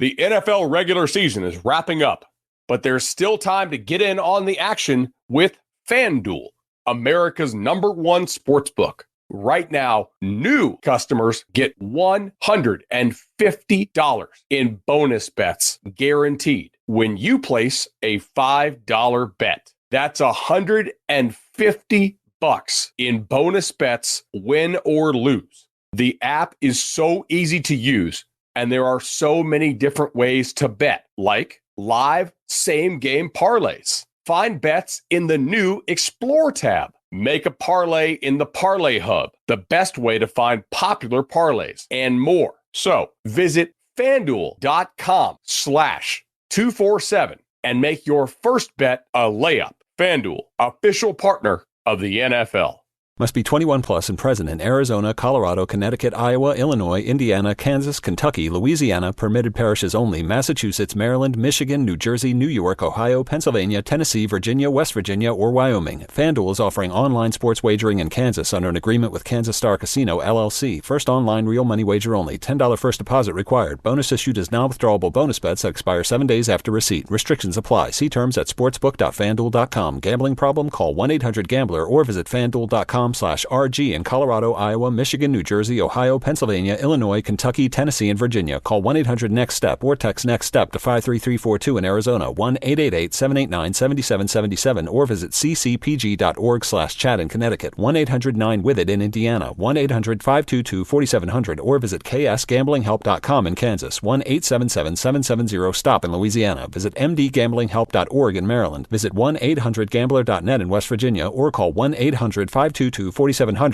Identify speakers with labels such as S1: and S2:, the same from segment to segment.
S1: The NFL regular season is wrapping up, but there's still time to get in on the action with FanDuel, America's #1 sportsbook. Right now, new customers get $150 in bonus bets guaranteed when you place a $5 bet. That's $150 in bonus bets, win or lose. The app is so easy to use, and there are so many different ways to bet, like live same-game parlays. Find bets in the new Explore tab. Make a parlay in the Parlay Hub, the best way to find popular parlays, and more. So visit FanDuel.com/247 and make your first bet a layup. FanDuel, official partner of the NFL.
S2: Must be 21 plus and present in Arizona, Colorado, Connecticut, Iowa, Illinois, Indiana, Kansas, Kentucky, Louisiana, permitted parishes only, Massachusetts, Maryland, Michigan, New Jersey, New York, Ohio, Pennsylvania, Tennessee, Virginia, West Virginia, or Wyoming. FanDuel is offering online sports wagering in Kansas under an agreement with Kansas Star Casino, LLC. First online real money wager only. $10 first deposit required. Bonus issued as non-withdrawable bonus bets that expire 7 days after receipt. Restrictions apply. See terms at sportsbook.fanduel.com. Gambling problem? Call 1-800-GAMBLER or visit fanduel.com/RG in Colorado, Iowa, Michigan, New Jersey, Ohio, Pennsylvania, Illinois, Kentucky, Tennessee, and Virginia. Call 1-800-NEXT-STEP or text NEXT-STEP to 53342 in Arizona, 1-888-789-7777, or visit ccpg.org/chat in Connecticut, 1-800-9-WITH-IT in Indiana, 1-800-522-4700, or visit ksgamblinghelp.com in Kansas, 1-877-770-STOP in Louisiana. Visit mdgamblinghelp.org in Maryland. Visit 1-800-GAMBLER.net in West Virginia, or call 1-800-522-4700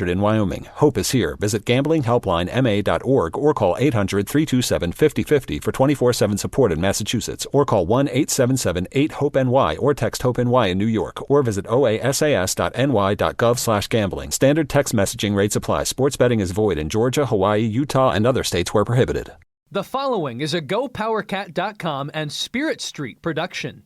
S2: in Wyoming. Hope is here. Visit gamblinghelplinema.org or call 800-327-5050 for 24/7 support in Massachusetts, or call 1-877-8-HOPE-NY or text HOPE-NY in New York, or visit oasas.ny.gov/gambling. Standard text messaging rates apply. Sports betting is void in Georgia, Hawaii, Utah, and other states where prohibited.
S3: The following is a GoPowerCat.com and Spirit Street production.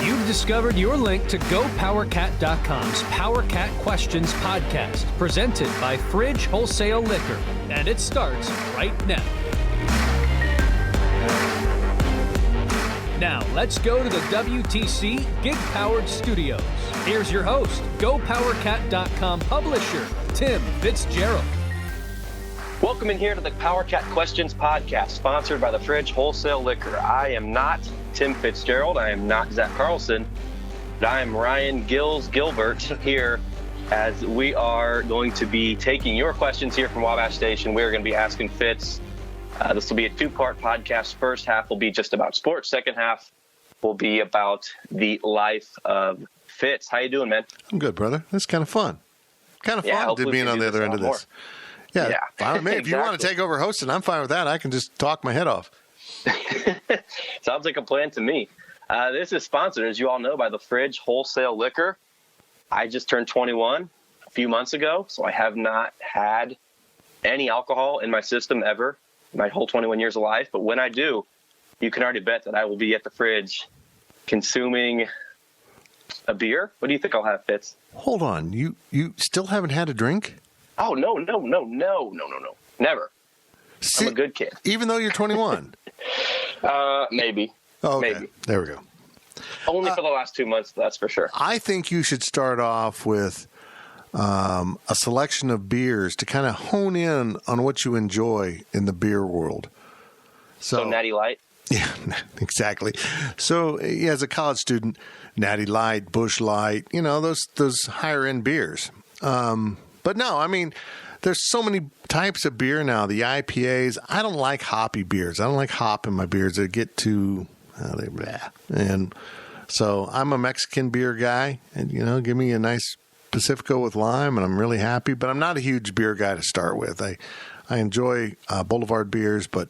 S3: You've discovered your link to GoPowerCat.com's PowerCat Questions podcast, presented by Fridge Wholesale Liquor, and it starts right now. Now, let's go to the WTC Gig-Powered Studios. Here's your host, GoPowerCat.com publisher, Tim Fitzgerald.
S4: Welcome in here to the PowerCat Questions podcast, sponsored by the Fridge Wholesale Liquor. I am not Tim Fitzgerald. I am not Zach Carlson. But I am Ryan Gilbert here, as we are going to be taking your questions here from Wabash Station. We're going to be asking Fitz. This will be a two-part podcast. First half will be just about sports. Second half will be about the life of Fitz. How you doing, man?
S5: I'm good, brother. That's kind of fun. Kind of fun to being on the other end of this. Yeah. Fine with me. If you want to take over hosting, I'm fine with that. I can just talk my head off.
S4: Sounds like a plan to me. This is sponsored, as you all know, by the Fridge Wholesale Liquor. I just turned 21 a few months ago, so I have not had any alcohol in my system ever, my whole 21 years of life. But when I do, you can already bet that I will be at the fridge consuming a beer. What do you think I'll have, Fitz?
S5: Hold on. You still haven't had a drink?
S4: Oh, no. Never.
S5: See,
S4: I'm a good kid.
S5: Even though you're 21?
S4: Maybe.
S5: Oh, okay.
S4: Maybe.
S5: There we go.
S4: Only for the last 2 months, that's for sure.
S5: I think you should start off with a selection of beers to kind of hone in on what you enjoy in the beer world.
S4: So Natty Light?
S5: Yeah, exactly. So as a college student, Natty Light, Busch Light, those higher end beers. But no, I mean, there's so many types of beer now. The IPAs. I don't like hoppy beers. I don't like hop in my beers. They get too, and so I'm a Mexican beer guy. And give me a nice Pacifico with lime, and I'm really happy. But I'm not a huge beer guy to start with. I enjoy Boulevard beers, but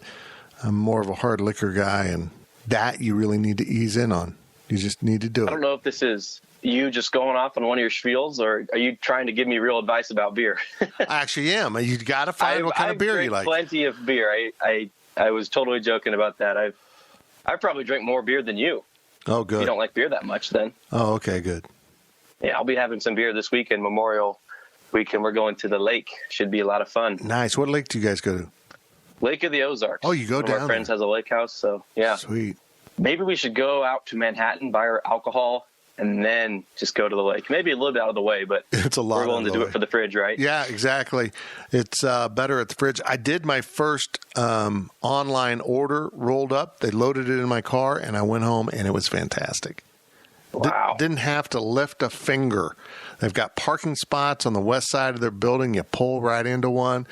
S5: I'm more of a hard liquor guy, and that you really need to ease in on. You just need to do it.
S4: I don't know if this is you just going off on one of your spiels, or are you trying to give me real advice about beer?
S5: I actually am. You got to find what kind of beer you like.
S4: Plenty of beer. I was totally joking about that. I probably drink more beer than you.
S5: Oh, good.
S4: You don't like beer that much, then.
S5: Oh, okay, good.
S4: Yeah, I'll be having some beer this weekend, Memorial Weekend. We're going to the lake. Should be a lot of fun.
S5: Nice. What lake do you guys go to?
S4: Lake of the Ozarks.
S5: Oh, you go
S4: One
S5: down
S4: of our friends
S5: there.
S4: has a lake house, so yeah.
S5: Sweet.
S4: Maybe we should go out to Manhattan, buy our alcohol, and then just go to the lake. Maybe a little bit out of the way, but
S5: It's a lot
S4: we're willing
S5: out of
S4: to
S5: the
S4: do
S5: way.
S4: it for the fridge, right?
S5: Yeah, exactly. It's better at the fridge. I did my first online order, rolled up. They loaded it in my car, and I went home, and it was fantastic.
S4: Wow.
S5: Didn't have to lift a finger. They've got parking spots on the west side of their building. You pull right into one,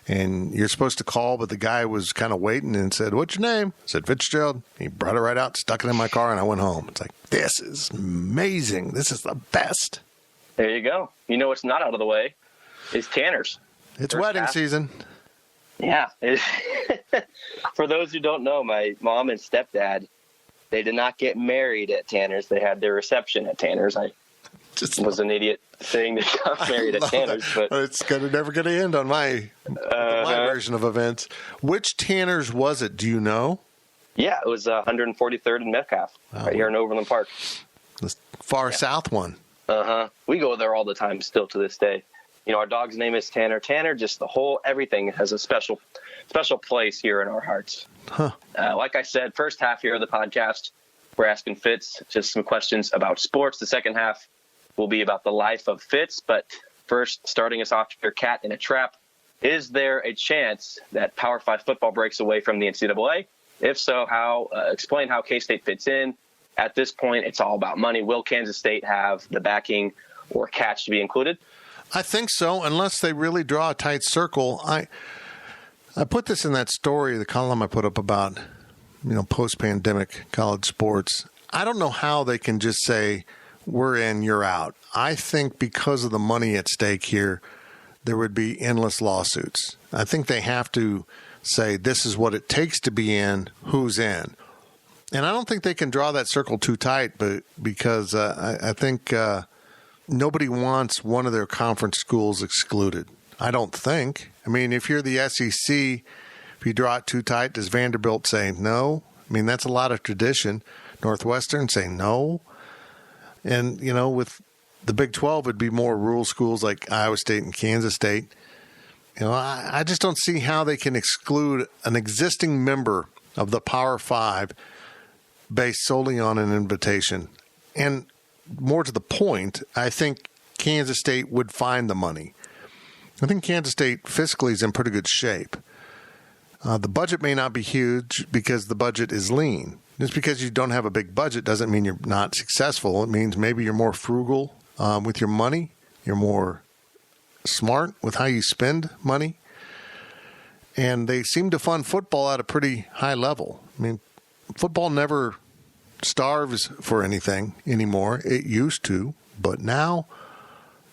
S5: and you're supposed to call, but the guy was kind of waiting and said, "What's your name?" I said, "Fitzgerald." He brought it right out, stuck it in my car, and I went home. It's like, this is amazing. This is the best.
S4: There you go. You know what's not out of the way is Tanner's.
S5: It's
S4: First
S5: wedding
S4: half.
S5: season.
S4: Yeah. For those who don't know, my mom and stepdad, they did not get married at Tanner's. They had their reception at Tanner's. I
S5: Just
S4: was an idiot saying they got married at
S5: love
S4: Tanner's,
S5: that.
S4: but
S5: It's never going to end on my version of events. Which Tanner's was it? Do you know?
S4: yeah, it was 143rd and Metcalf, right here in Overland Park.
S5: The far south one.
S4: We go there all the time still to this day. You know, our dog's name is Tanner. Tanner, just the whole everything has a special place here in our hearts. Like I said, first half here of the podcast, we're asking Fitz just some questions about sports. The second half will be about the life of Fitz. But first, starting us off here, Cat in a Trap. Is there a chance that Power 5 football breaks away from the NCAA? If so, how? Explain how K-State fits in. At this point, it's all about money. Will Kansas State have the backing or catch to be included?
S5: I think so, unless they really draw a tight circle. I put this in that story, the column I put up about, post-pandemic college sports. I don't know how they can just say, we're in, you're out. I think because of the money at stake here, there would be endless lawsuits. I think they have to say, this is what it takes to be in, who's in. And I don't think they can draw that circle too tight, but because I think nobody wants one of their conference schools excluded. I don't think. I mean, if you're the SEC, if you draw it too tight, does Vanderbilt say no? I mean, that's a lot of tradition. Northwestern say no. And, with the Big 12, it'd be more rural schools like Iowa State and Kansas State. I just don't see how they can exclude an existing member of the Power 5 based solely on an invitation. And more to the point, I think Kansas State would find the money. I think Kansas State fiscally is in pretty good shape. The budget may not be huge because the budget is lean. Just because you don't have a big budget doesn't mean you're not successful. It means maybe you're more frugal with your money. You're more smart with how you spend money. And they seem to fund football at a pretty high level. I mean, football never starves for anything anymore. It used to, but now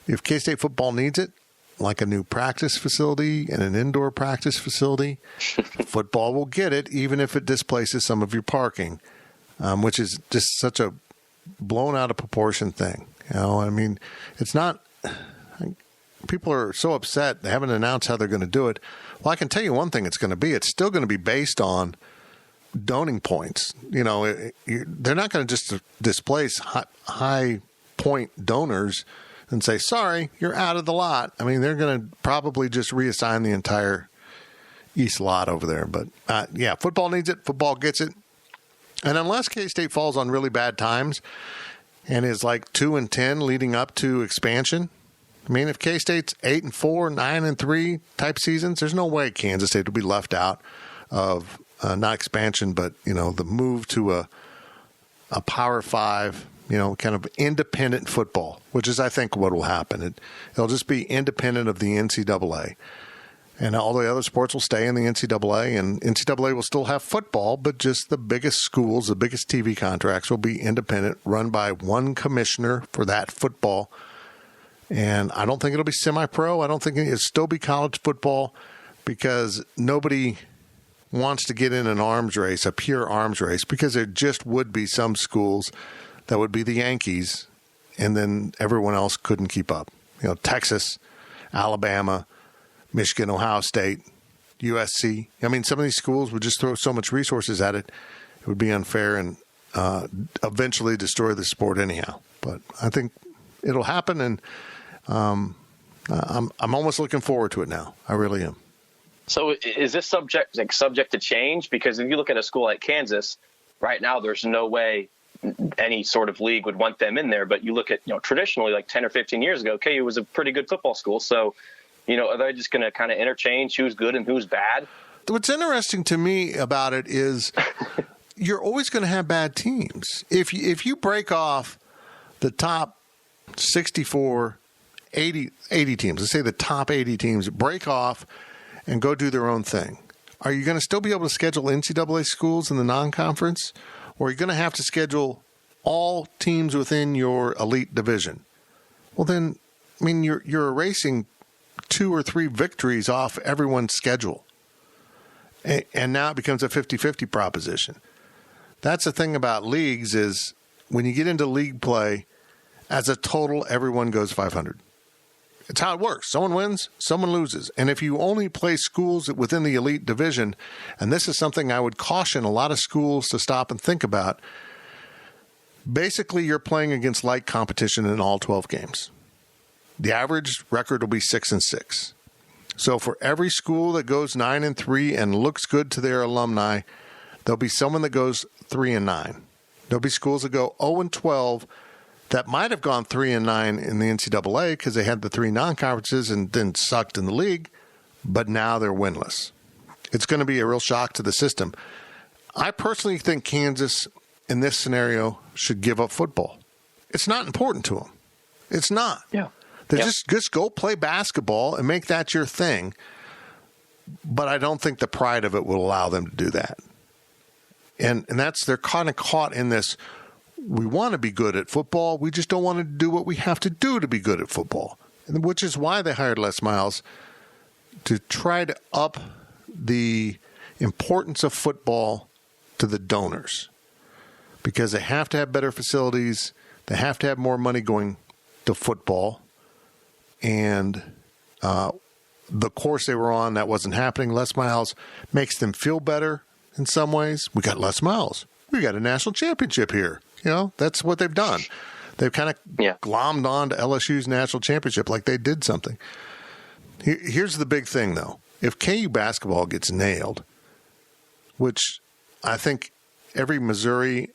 S5: if K-State football needs it, like a new practice facility and an indoor practice facility, football will get it, even if it displaces some of your parking, which is just such a blown out of proportion thing. I mean, it's not. People are so upset they haven't announced how they're going to do it. Well, I can tell you one thing: it's going to be. It's still going to be based on doning points. They're not going to just displace high point donors and say, sorry, you're out of the lot. I mean, they're going to probably just reassign the entire East lot over there. But, football needs it. Football gets it. And unless K-State falls on really bad times and is like 2-10 leading up to expansion, I mean, if K-State's 8-4, 9-3 type seasons, there's no way Kansas State will be left out of not expansion, but, the move to a Power 5, kind of independent football, which is, I think, what will happen. It'll just be independent of the NCAA. And all the other sports will stay in the NCAA, and NCAA will still have football, but just the biggest schools, the biggest TV contracts will be independent, run by one commissioner for that football. And I don't think it'll be semi-pro. I don't think it'll still be college football because nobody wants to get in an arms race, a pure arms race, because there just would be some schools that would be the Yankees, and then everyone else couldn't keep up. Texas, Alabama, Michigan, Ohio State, USC. I mean, some of these schools would just throw so much resources at it, it would be unfair and eventually destroy the sport anyhow. But I think it'll happen, and I'm almost looking forward to it now. I really am.
S4: So is this subject to change? Because if you look at a school like Kansas, right now there's no way any sort of league would want them in there. But you look at, traditionally like 10 or 15 years ago, KU was a pretty good football school. So, are they just going to kind of interchange who's good and who's bad?
S5: What's interesting to me about it is you're always going to have bad teams. If you break off the top 64, 80 teams, let's say the top 80 teams, break off and go do their own thing, are you going to still be able to schedule NCAA schools in the non-conference? Or are you going to have to schedule all teams within your elite division? Well, then, you're erasing 2 or 3 victories off everyone's schedule. And now it becomes a 50-50 proposition. That's the thing about leagues is when you get into league play, as a total, everyone goes 500. It's how it works. Someone wins, someone loses. And if you only play schools within the elite division, and this is something I would caution a lot of schools to stop and think about, basically you're playing against light competition in all 12 games. The average record will be 6-6. So for every school that goes 9-3 and looks good to their alumni, there'll be someone that goes 3-9. There'll be schools that go 0-12 that might have gone 3-9 in the NCAA because they had the 3 non-conferences and then sucked in the league, but now they're winless. It's going to be a real shock to the system. I personally think Kansas, in this scenario, should give up football. It's not important to them. It's not.
S4: Yeah.
S5: Just go play basketball and make that your thing. But I don't think the pride of it will allow them to do that. And they're kind of caught in this, we want to be good at football, we just don't want to do what we have to do to be good at football. And which is why they hired Les Miles, to try to up the importance of football to the donors. Because they have to have better facilities, they have to have more money going to football. And the course they were on, that wasn't happening. Les Miles makes them feel better in some ways. We got Les Miles. We got a national championship here. That's what they've done. They've kind of glommed on to LSU's national championship like they did something. Here's the big thing, though. If KU basketball gets nailed, which I think every Missouri,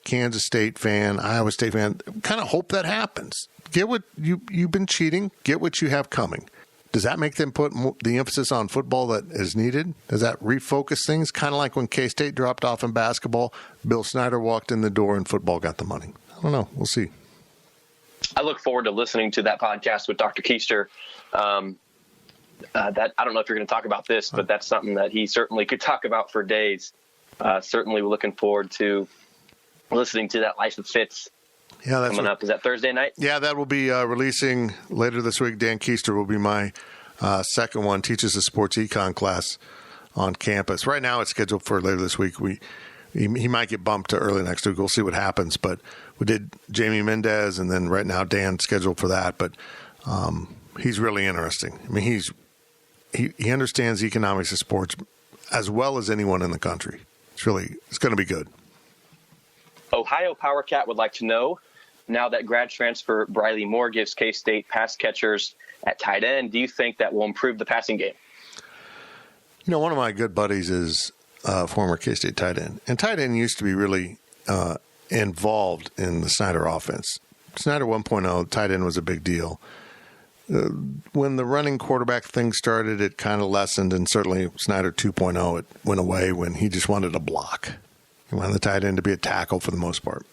S5: Kansas State fan, Iowa State fan kind of hope that happens. Get what you've been cheating. Get what you have coming. Does that make them put the emphasis on football that is needed? Does that refocus things? Kind of like when K-State dropped off in basketball, Bill Snyder walked in the door and football got the money. I don't know. We'll see.
S4: I look forward to listening to that podcast with Dr. Keister. That I don't know if you're going to talk about this, but that's something that he certainly could talk about for days. Certainly, we're looking forward to listening to that Life of Fitz.
S5: Yeah, that's
S4: coming up. Is that Thursday night?
S5: Yeah, that will be releasing later this week. Dan Keister will be my second one. Teaches a sports econ class on campus. Right now, it's scheduled for later this week. He might get bumped to early next week. We'll see what happens. But we did Jamie Mendez, and then right now Dan's scheduled for that. But he's really interesting. He understands the economics of sports as well as anyone in the country. It's going to be good.
S4: Ohio Power Cat would like to know, now that grad transfer Briley Moore gives K-State pass catchers at tight end, do you think that will improve the passing game?
S5: One of my good buddies is former K-State tight end. And tight end used to be really involved in the Snyder offense. Snyder 1.0, tight end was a big deal. When the running quarterback thing started, it kind of lessened, and certainly Snyder 2.0, it went away when he just wanted a block. He wanted the tight end to be a tackle for the most part.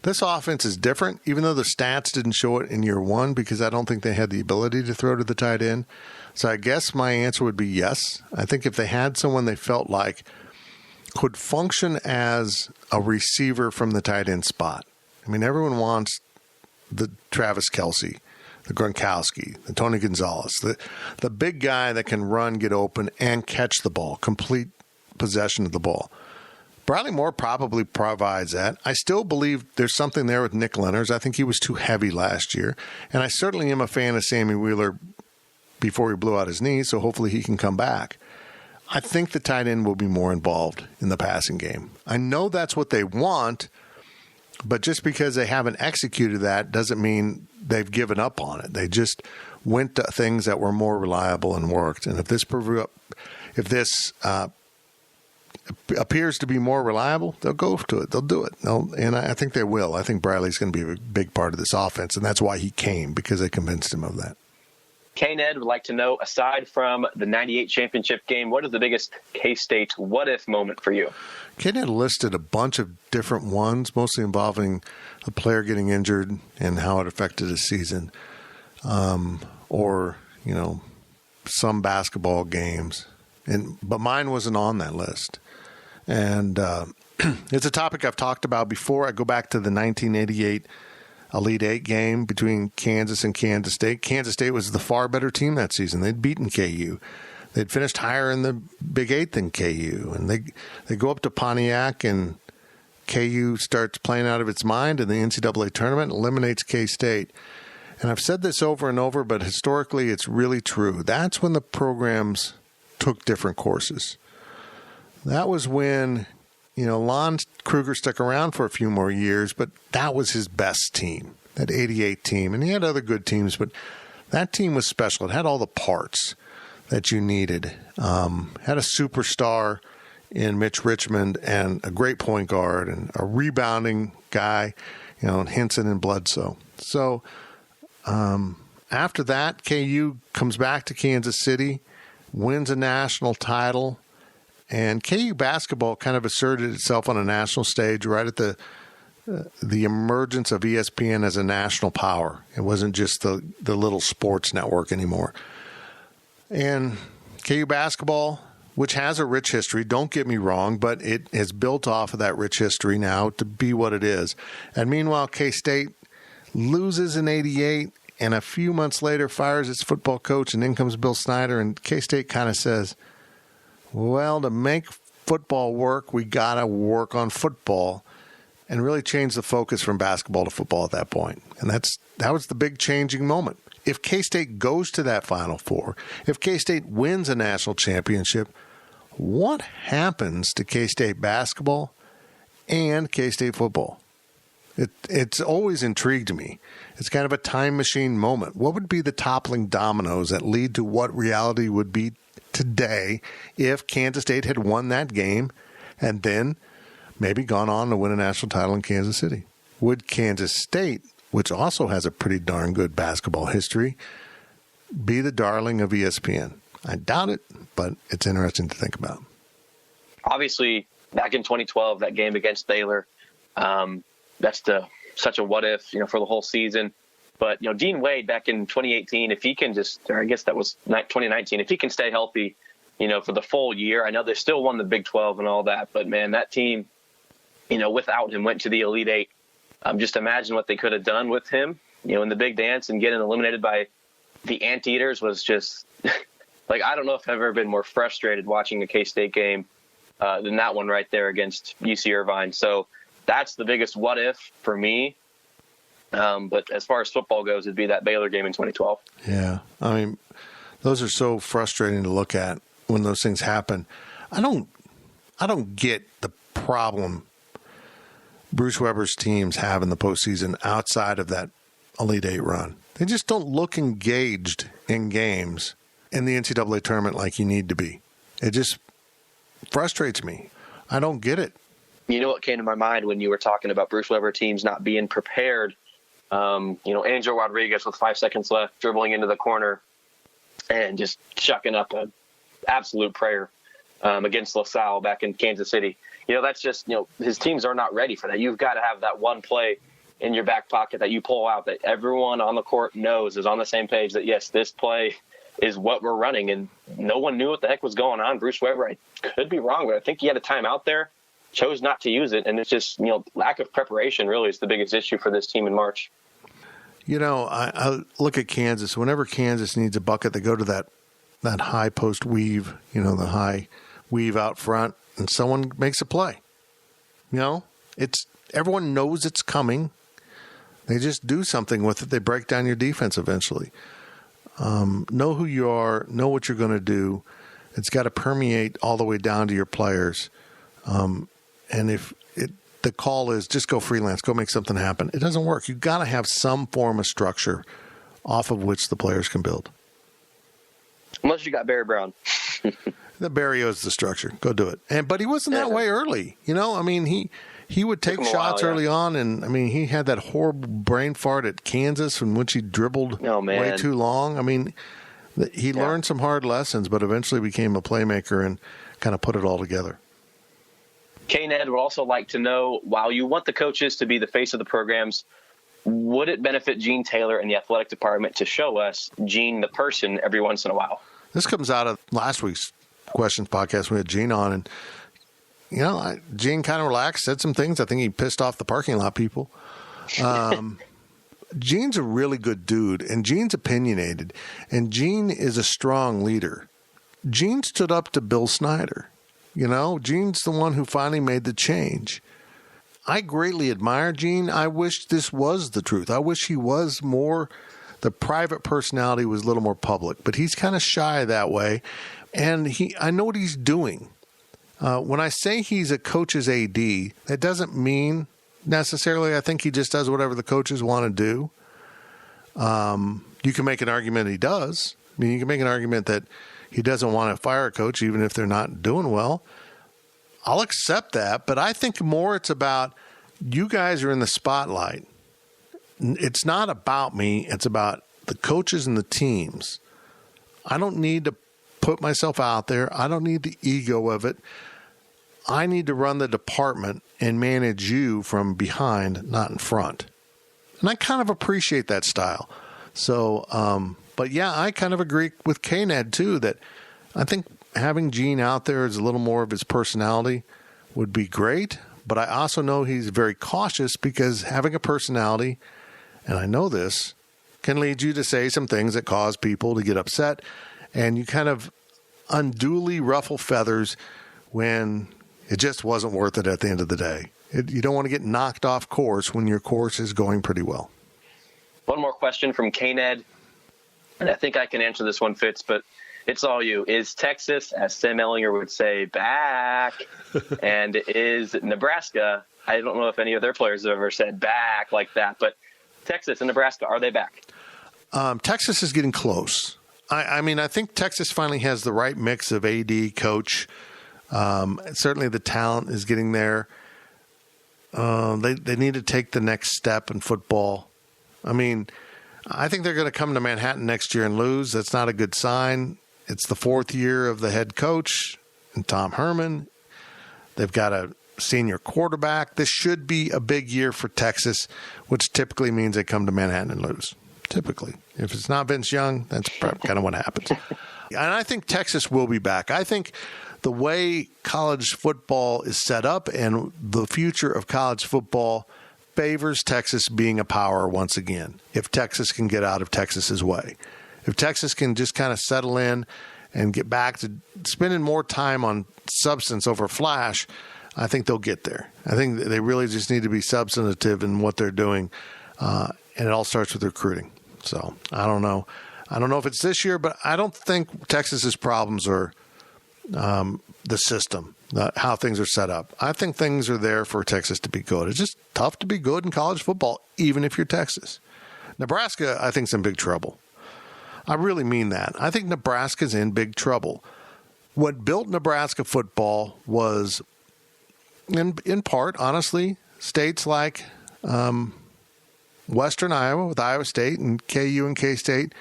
S5: This offense is different, even though the stats didn't show it in year one, because I don't think they had the ability to throw to the tight end. So I guess my answer would be yes. I think if they had someone they felt like could function as a receiver from the tight end spot. Everyone wants the Travis Kelce, the Gronkowski, the Tony Gonzalez, the big guy that can run, get open, and catch the ball, complete possession of the ball. Briley Moore probably provides that. I still believe there's something there with Nick Lenners. I think he was too heavy last year. And I certainly am a fan of Sammy Wheeler before he blew out his knee, so hopefully he can come back. I think the tight end will be more involved in the passing game. I know that's what they want, but just because they haven't executed that doesn't mean they've given up on it. They just went to things that were more reliable and worked. And if this appears to be more reliable, they'll go to it. They'll do it. And I think they will. I think Bradley's going to be a big part of this offense, and that's why he came, because they convinced him of that.
S4: K-Ned would like to know, aside from the 98 championship game, what is the biggest K-State what-if moment for you?
S5: K-Ned listed a bunch of different ones, mostly involving a player getting injured and how it affected his season, or some basketball games. But mine wasn't on that list. And it's a topic I've talked about before. I go back to the 1988 Elite Eight game between Kansas and Kansas State. Kansas State was the far better team that season. They'd beaten KU. They'd finished higher in the Big Eight than KU. And they go up to Pontiac, and KU starts playing out of its mind in the NCAA tournament, eliminates K-State. And I've said this over and over, but historically it's really true. That's when the programs took different courses. That was when, Lon Kruger stuck around for a few more years, but that was his best team, that 88 team. And he had other good teams, but that team was special. It had all the parts that you needed. Had a superstar in Mitch Richmond and a great point guard and a rebounding guy, Henson and Bledsoe. So after that, KU comes back to Kansas City, wins a national title, and KU basketball kind of asserted itself on a national stage right at the emergence of ESPN as a national power. It wasn't just the little sports network anymore. And KU basketball, which has a rich history, don't get me wrong, but it has built off of that rich history now to be what it is. And meanwhile, K-State loses in 88, and a few months later fires its football coach, and in comes Bill Snyder, and K-State kind of says, well, to make football work, we got to work on football, and really change the focus from basketball to football at that point. And that was the big changing moment. If K-State goes to that Final Four, if K-State wins a national championship, what happens to K-State basketball and K-State football? It's always intrigued me. It's kind of a time machine moment. What would be the toppling dominoes that lead to what reality would be today if Kansas State had won that game and then maybe gone on to win a national title in Kansas City? Would Kansas State, which also has a pretty darn good basketball history, be the darling of ESPN? I doubt it, but it's interesting to think about.
S4: Obviously, back in 2012, that game against Baylor, that's such a what if, for the whole season. But, Dean Wade back in 2018, if he can or I guess that was 2019, if he can stay healthy, for the full year. I know they still won the Big 12 and all that, but man, that team, without him went to the Elite Eight. Just imagine what they could have done with him, in the big dance, and getting eliminated by the Anteaters was just like, I don't know if I've ever been more frustrated watching a K-State game than that one right there against UC Irvine. So that's the biggest what if for me. But as far as football goes, it'd be that Baylor game in 2012.
S5: Yeah. I mean, those are so frustrating to look at when those things happen. I don't get the problem Bruce Weber's teams have in the postseason outside of that Elite Eight run. They just don't look engaged in games in the NCAA tournament like you need to be. It just frustrates me. I don't get it.
S4: You know what came to my mind when you were talking about Bruce Weber teams not being prepared? Angel Rodriguez with 5 seconds left, dribbling into the corner and just chucking up an absolute prayer against LaSalle back in Kansas City. That's just, his teams are not ready for that. You've got to have that one play in your back pocket that you pull out that everyone on the court knows is on the same page that, yes, this play is what we're running. And no one knew what the heck was going on. Bruce Weber, I could be wrong, but I think he had a timeout there, chose not to use it. And it's just, lack of preparation really is the biggest issue for this team in March.
S5: I look at Kansas. Whenever Kansas needs a bucket, they go to that high post weave, the high weave out front, and someone makes a play. It's everyone knows it's coming. They just do something with it. They break down your defense eventually. Know who you are. Know what you're going to do. It's got to permeate all the way down to your players. And if the call is just go freelance, go make something happen, it doesn't work. You've got to have some form of structure off of which the players can build.
S4: Unless you got Barry Brown.
S5: The Barrio is the structure. Go do it. But he wasn't that way early. I mean, he would take shots early on, and I mean, he had that horrible brain fart at Kansas from which he dribbled way too long. I mean, he learned some hard lessons, but eventually became a playmaker and kind of put it all together.
S4: K-Ned would also like to know, while you want the coaches to be the face of the programs, would it benefit Gene Taylor and the athletic department to show us Gene the person every once in a while?
S5: This comes out of last week's Questions podcast. We had Gene on, and Gene kind of relaxed, said some things. I think he pissed off the parking lot people. Gene's a really good dude, and Gene's opinionated, and Gene is a strong leader. Gene stood up to Bill Snyder. Gene's the one who finally made the change. I greatly admire Gene. I wish this was the truth. I wish he was more, the private personality was a little more public, but he's kind of shy that way. And I know what he's doing. When I say he's a coach's AD, that doesn't mean necessarily I think he just does whatever the coaches want to do. You can make an argument he does. I mean, you can make an argument that he doesn't want to fire a coach even if they're not doing well. I'll accept that, but I think more it's about you guys are in the spotlight. It's not about me. It's about the coaches and the teams. I don't need to put myself out there. I don't need the ego of it. I need to run the department and manage you from behind, not in front. And I kind of appreciate that style. So, but yeah, I kind of agree with K-Ned too, that I think having Gene out there as a little more of his personality would be great. But I also know he's very cautious because having a personality, and I know this, can lead you to say some things that cause people to get upset. And you kind of unduly ruffle feathers when it just wasn't worth it at the end of the day. You don't want to get knocked off course when your course is going pretty well.
S4: One more question from K-Ned, and I think I can answer this one, Fitz, but it's all you. Is Texas, as Sam Ellinger would say, back? And is Nebraska, I don't know if any of their players have ever said back like that, but Texas and Nebraska, are they back?
S5: Texas is getting close. I mean, I think Texas finally has the right mix of AD, coach. Certainly the talent is getting there. They need to take the next step in football. I mean, I think they're going to come to Manhattan next year and lose. That's not a good sign. It's the fourth year of the head coach and Tom Herman. They've got a senior quarterback. This should be a big year for Texas, which typically means they come to Manhattan and lose. Typically. If it's not Vince Young, that's kind of what happens. And I think Texas will be back. I think the way college football is set up and the future of college football favors Texas being a power once again, if Texas can get out of Texas's way. If Texas can just kind of settle in and get back to spending more time on substance over flash, I think they'll get there. I think they really just need to be substantive in what they're doing, and it all starts with recruiting. So I don't know. I don't know if it's this year, but I don't think Texas's problems are the system, how things are set up. I think things are there for Texas to be good. It's just tough to be good in college football, even if you're Texas. Nebraska, I think, is in big trouble. I really mean that. I think Nebraska's in big trouble. What built Nebraska football was, in part, honestly, states like Western Iowa with Iowa State and KU and K-State.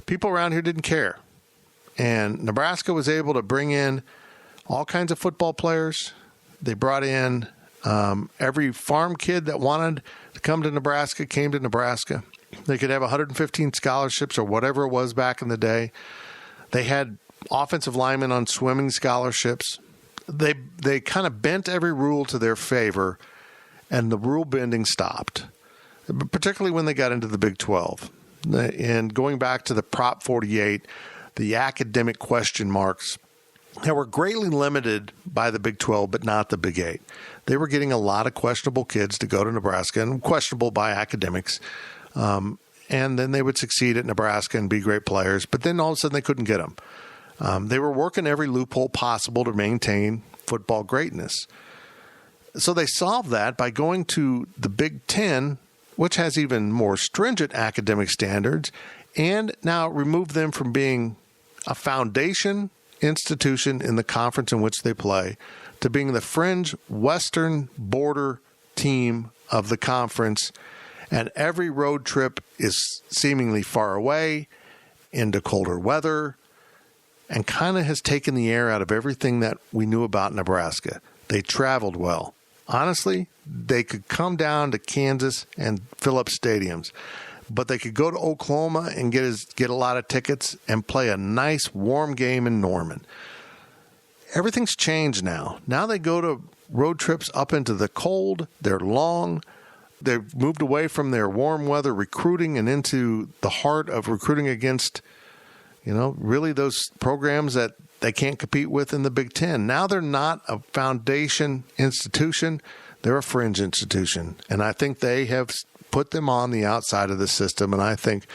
S5: People around here didn't care. And Nebraska was able to bring in all kinds of football players. They brought in every farm kid that wanted to come to Nebraska came to Nebraska. They could have 115 scholarships or whatever it was back in the day. They had offensive linemen on swimming scholarships. They kind of bent every rule to their favor, and the rule bending stopped, particularly when they got into the Big 12. And going back to the Prop 48, the academic question marks that were greatly limited by the Big 12, but not the Big 8. They were getting a lot of questionable kids to go to Nebraska, and questionable by academics. And then they would succeed at Nebraska and be great players, but then all of a sudden they couldn't get them. They were working every loophole possible to maintain football greatness. So they solved that by going to the Big 10 which has even more stringent academic standards, and now remove them from being a foundation institution in the conference in which they play to being the fringe western border team of the conference, and every road trip is seemingly far away into colder weather and kind of has taken the air out of everything that we knew about Nebraska. They traveled well. Honestly, they could come down to Kansas and fill up stadiums, but they could go to Oklahoma and get a lot of tickets and play a nice warm game in Norman. Everything's changed now. Now they go to road trips up into the cold. They're long. They've moved away from their warm weather recruiting and into the heart of recruiting against, really those programs that they can't compete with in the Big Ten. Now they're not a foundation institution. They're a fringe institution. And I think they have put them on the outside of the system. And I think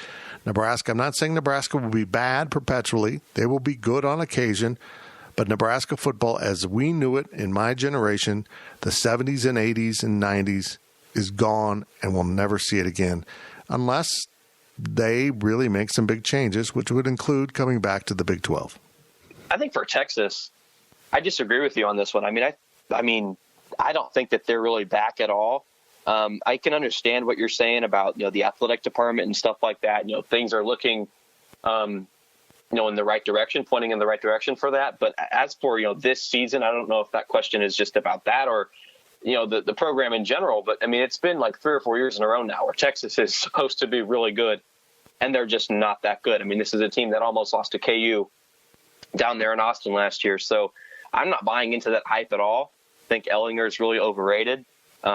S5: Nebraska, I'm not saying Nebraska will be bad perpetually. They will be good on occasion. But Nebraska football, as we knew it in my generation, the 70s and 80s and 90s, is gone, and we'll never see it again unless they really make some big changes, which would include coming back to the Big 12.
S4: I think for Texas, I disagree with you on this one. I mean, I don't think that they're really back at all. I can understand what you're saying about, the athletic department and stuff like that. Things are looking, in the right direction, pointing in the right direction for that. But as for, this season, I don't know if that question is just about that or, the program in general. But, it's been like 3 or 4 years in a row now where Texas is supposed to be really good, and they're just not that good. This is a team that almost lost to KU down there in Austin last year. So I'm not buying into that hype at all. I think Ellinger is really overrated.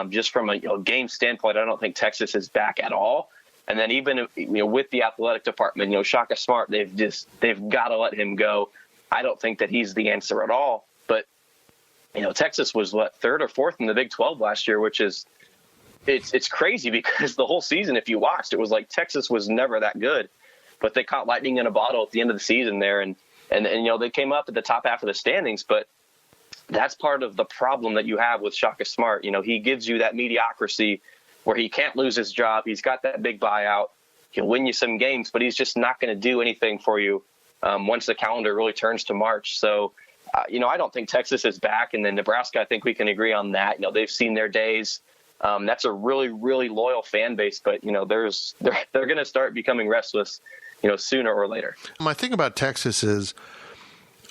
S4: Just from a game standpoint, I don't think Texas is back at all. And then even with the athletic department, Shaka Smart, they've got to let him go. I don't think that he's the answer at all. But Texas was 3rd or 4th in the Big 12 last year, which is it's crazy because the whole season, if you watched, it was like Texas was never that good, but they caught lightning in a bottle at the end of the season there, and they came up at the top half of the standings, but that's part of the problem that you have with Shaka Smart. He gives you that mediocrity where he can't lose his job. He's got that big buyout. He'll win you some games, but he's just not going to do anything for you once the calendar really turns to March. So, I don't think Texas is back. And then Nebraska, I think we can agree on that. They've seen their days. That's a really, really loyal fan base, but, they're going to start becoming restless, sooner or later.
S5: My thing about Texas is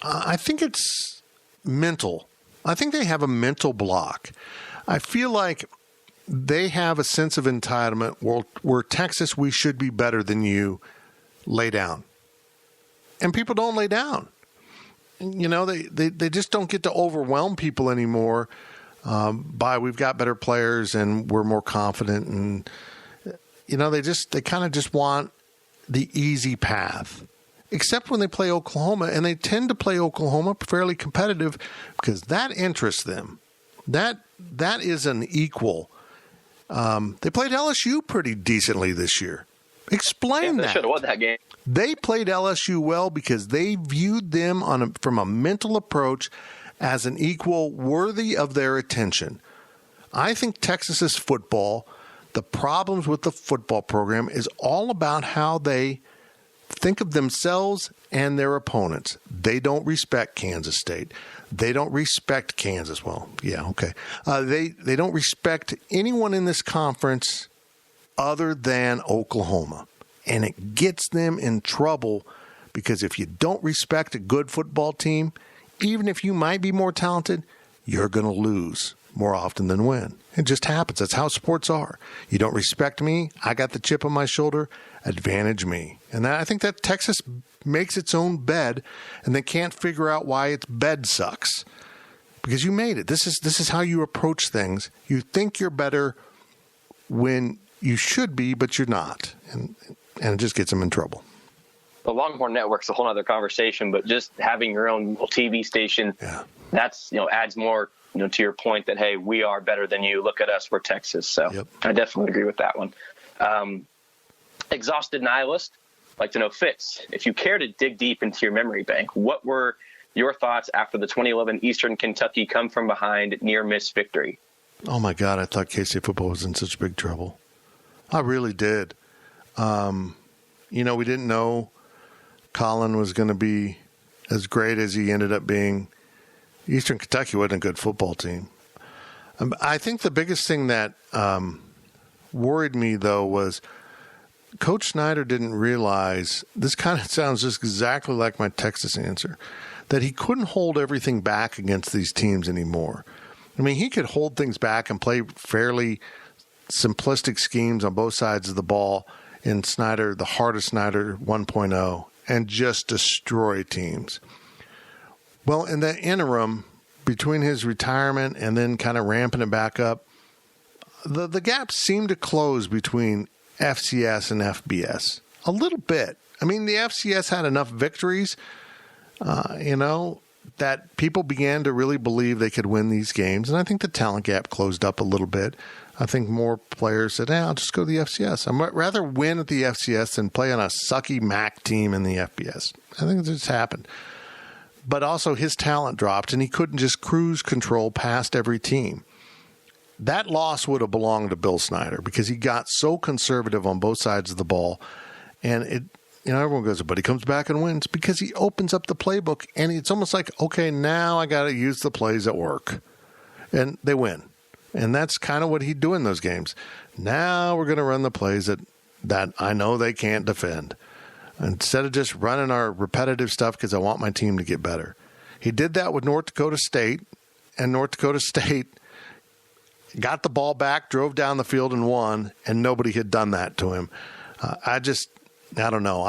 S5: I think it's mental. I think they have a mental block. I feel like they have a sense of entitlement where Texas, we should be better than you, lay down. And people don't lay down. They just don't get to overwhelm people anymore by we've got better players and we're more confident. And, they kind of just want the easy path. Except when they play Oklahoma, and they tend to play Oklahoma fairly competitive because that interests them. That is an equal. They played LSU pretty decently this year. Explain that.
S4: They should have won that game.
S5: They played LSU well because they viewed them from a mental approach as an equal worthy of their attention. I think Texas's football, the problems with the football program is all about how they think of themselves and their opponents. They don't respect Kansas State. They don't respect Kansas. Well, yeah, okay. They don't respect anyone in this conference other than Oklahoma. And it gets them in trouble because if you don't respect a good football team, even if you might be more talented, you're going to lose more often than win. It just happens. That's how sports are. You don't respect me, I got the chip on my shoulder, advantage me. And I think that Texas makes its own bed, and they can't figure out why its bed sucks. Because you made it. This is how you approach things. You think you're better when you should be, but you're not. And it just gets them in trouble.
S4: The Longhorn Network's a whole other conversation, but just having your own TV station, that's, adds more, to your point that, hey, we are better than you. Look at us, we're Texas. So yep. I definitely agree with that one. Exhausted nihilist, like to know, Fitz, if you care to dig deep into your memory bank, what were your thoughts after the 2011 Eastern Kentucky come from behind near miss victory?
S5: Oh my God, I thought K-State football was in such big trouble. I really did. We didn't know Colin was going to be as great as he ended up being. Eastern Kentucky wasn't a good football team. I think the biggest thing that worried me, though, was Coach Snyder didn't realize, this kind of sounds just exactly like my Texas answer, that he couldn't hold everything back against these teams anymore. I mean, he could hold things back and play fairly simplistic schemes on both sides of the ball in Snyder, the hardest Snyder 1.0, and just destroy teams. Well, in the interim, between his retirement and then kind of ramping it back up, the gap seemed to close between FCS and FBS a little bit. I mean, the FCS had enough victories, that people began to really believe they could win these games. And I think the talent gap closed up a little bit. I think more players said, I'll just go to the FCS. I'd rather win at the FCS than play on a sucky MAC team in the FBS. I think it just happened. But also his talent dropped, and he couldn't just cruise control past every team. That loss would have belonged to Bill Snyder because he got so conservative on both sides of the ball. And everyone goes, but he comes back and wins because he opens up the playbook, and it's almost like, okay, now I got to use the plays that work. And they win. And that's kind of what he'd do in those games. Now we're going to run the plays that I know they can't defend, instead of just running our repetitive stuff because I want my team to get better. He did that with North Dakota State, and North Dakota State got the ball back, drove down the field, and won, and nobody had done that to him. I don't know.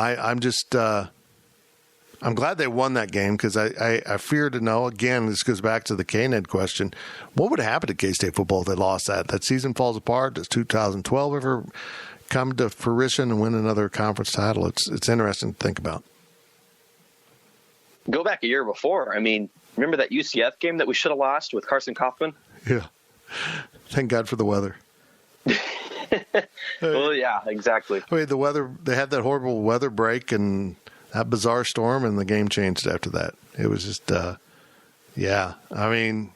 S5: I'm glad they won that game because I fear to know, again, this goes back to the K-Ned question, what would happen to K-State football if they lost that? That season falls apart. Does 2012 ever come to fruition and win another conference title? It's interesting to think about.
S4: Go back a year before. I mean, remember that UCF game that we should have lost with Carson Kaufman?
S5: Yeah. Thank God for the weather.
S4: Well, yeah, exactly.
S5: I mean, the weather, they had that horrible weather break and that bizarre storm, and the game changed after that. It was just, I mean,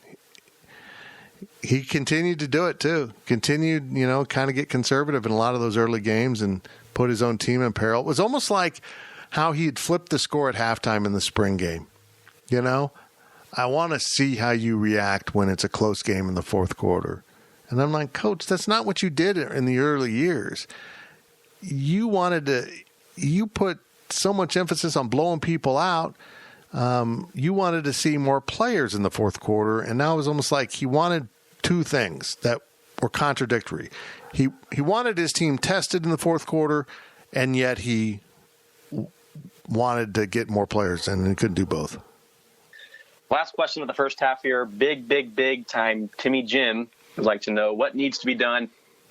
S5: he continued to do it too. Continued, kind of get conservative in a lot of those early games and put his own team in peril. It was almost like how he had flipped the score at halftime in the spring game. I want to see how you react when it's a close game in the fourth quarter. And I'm like, Coach, that's not what you did in the early years. You put so much emphasis on blowing people out. You wanted to see more players in the fourth quarter, and now it was almost like he wanted two things that were contradictory. He wanted his team tested in the fourth quarter, and yet he wanted to get more players, and he couldn't do both.
S4: Last question of the first half here. Big time. Timmy Jim would like to know what needs to be done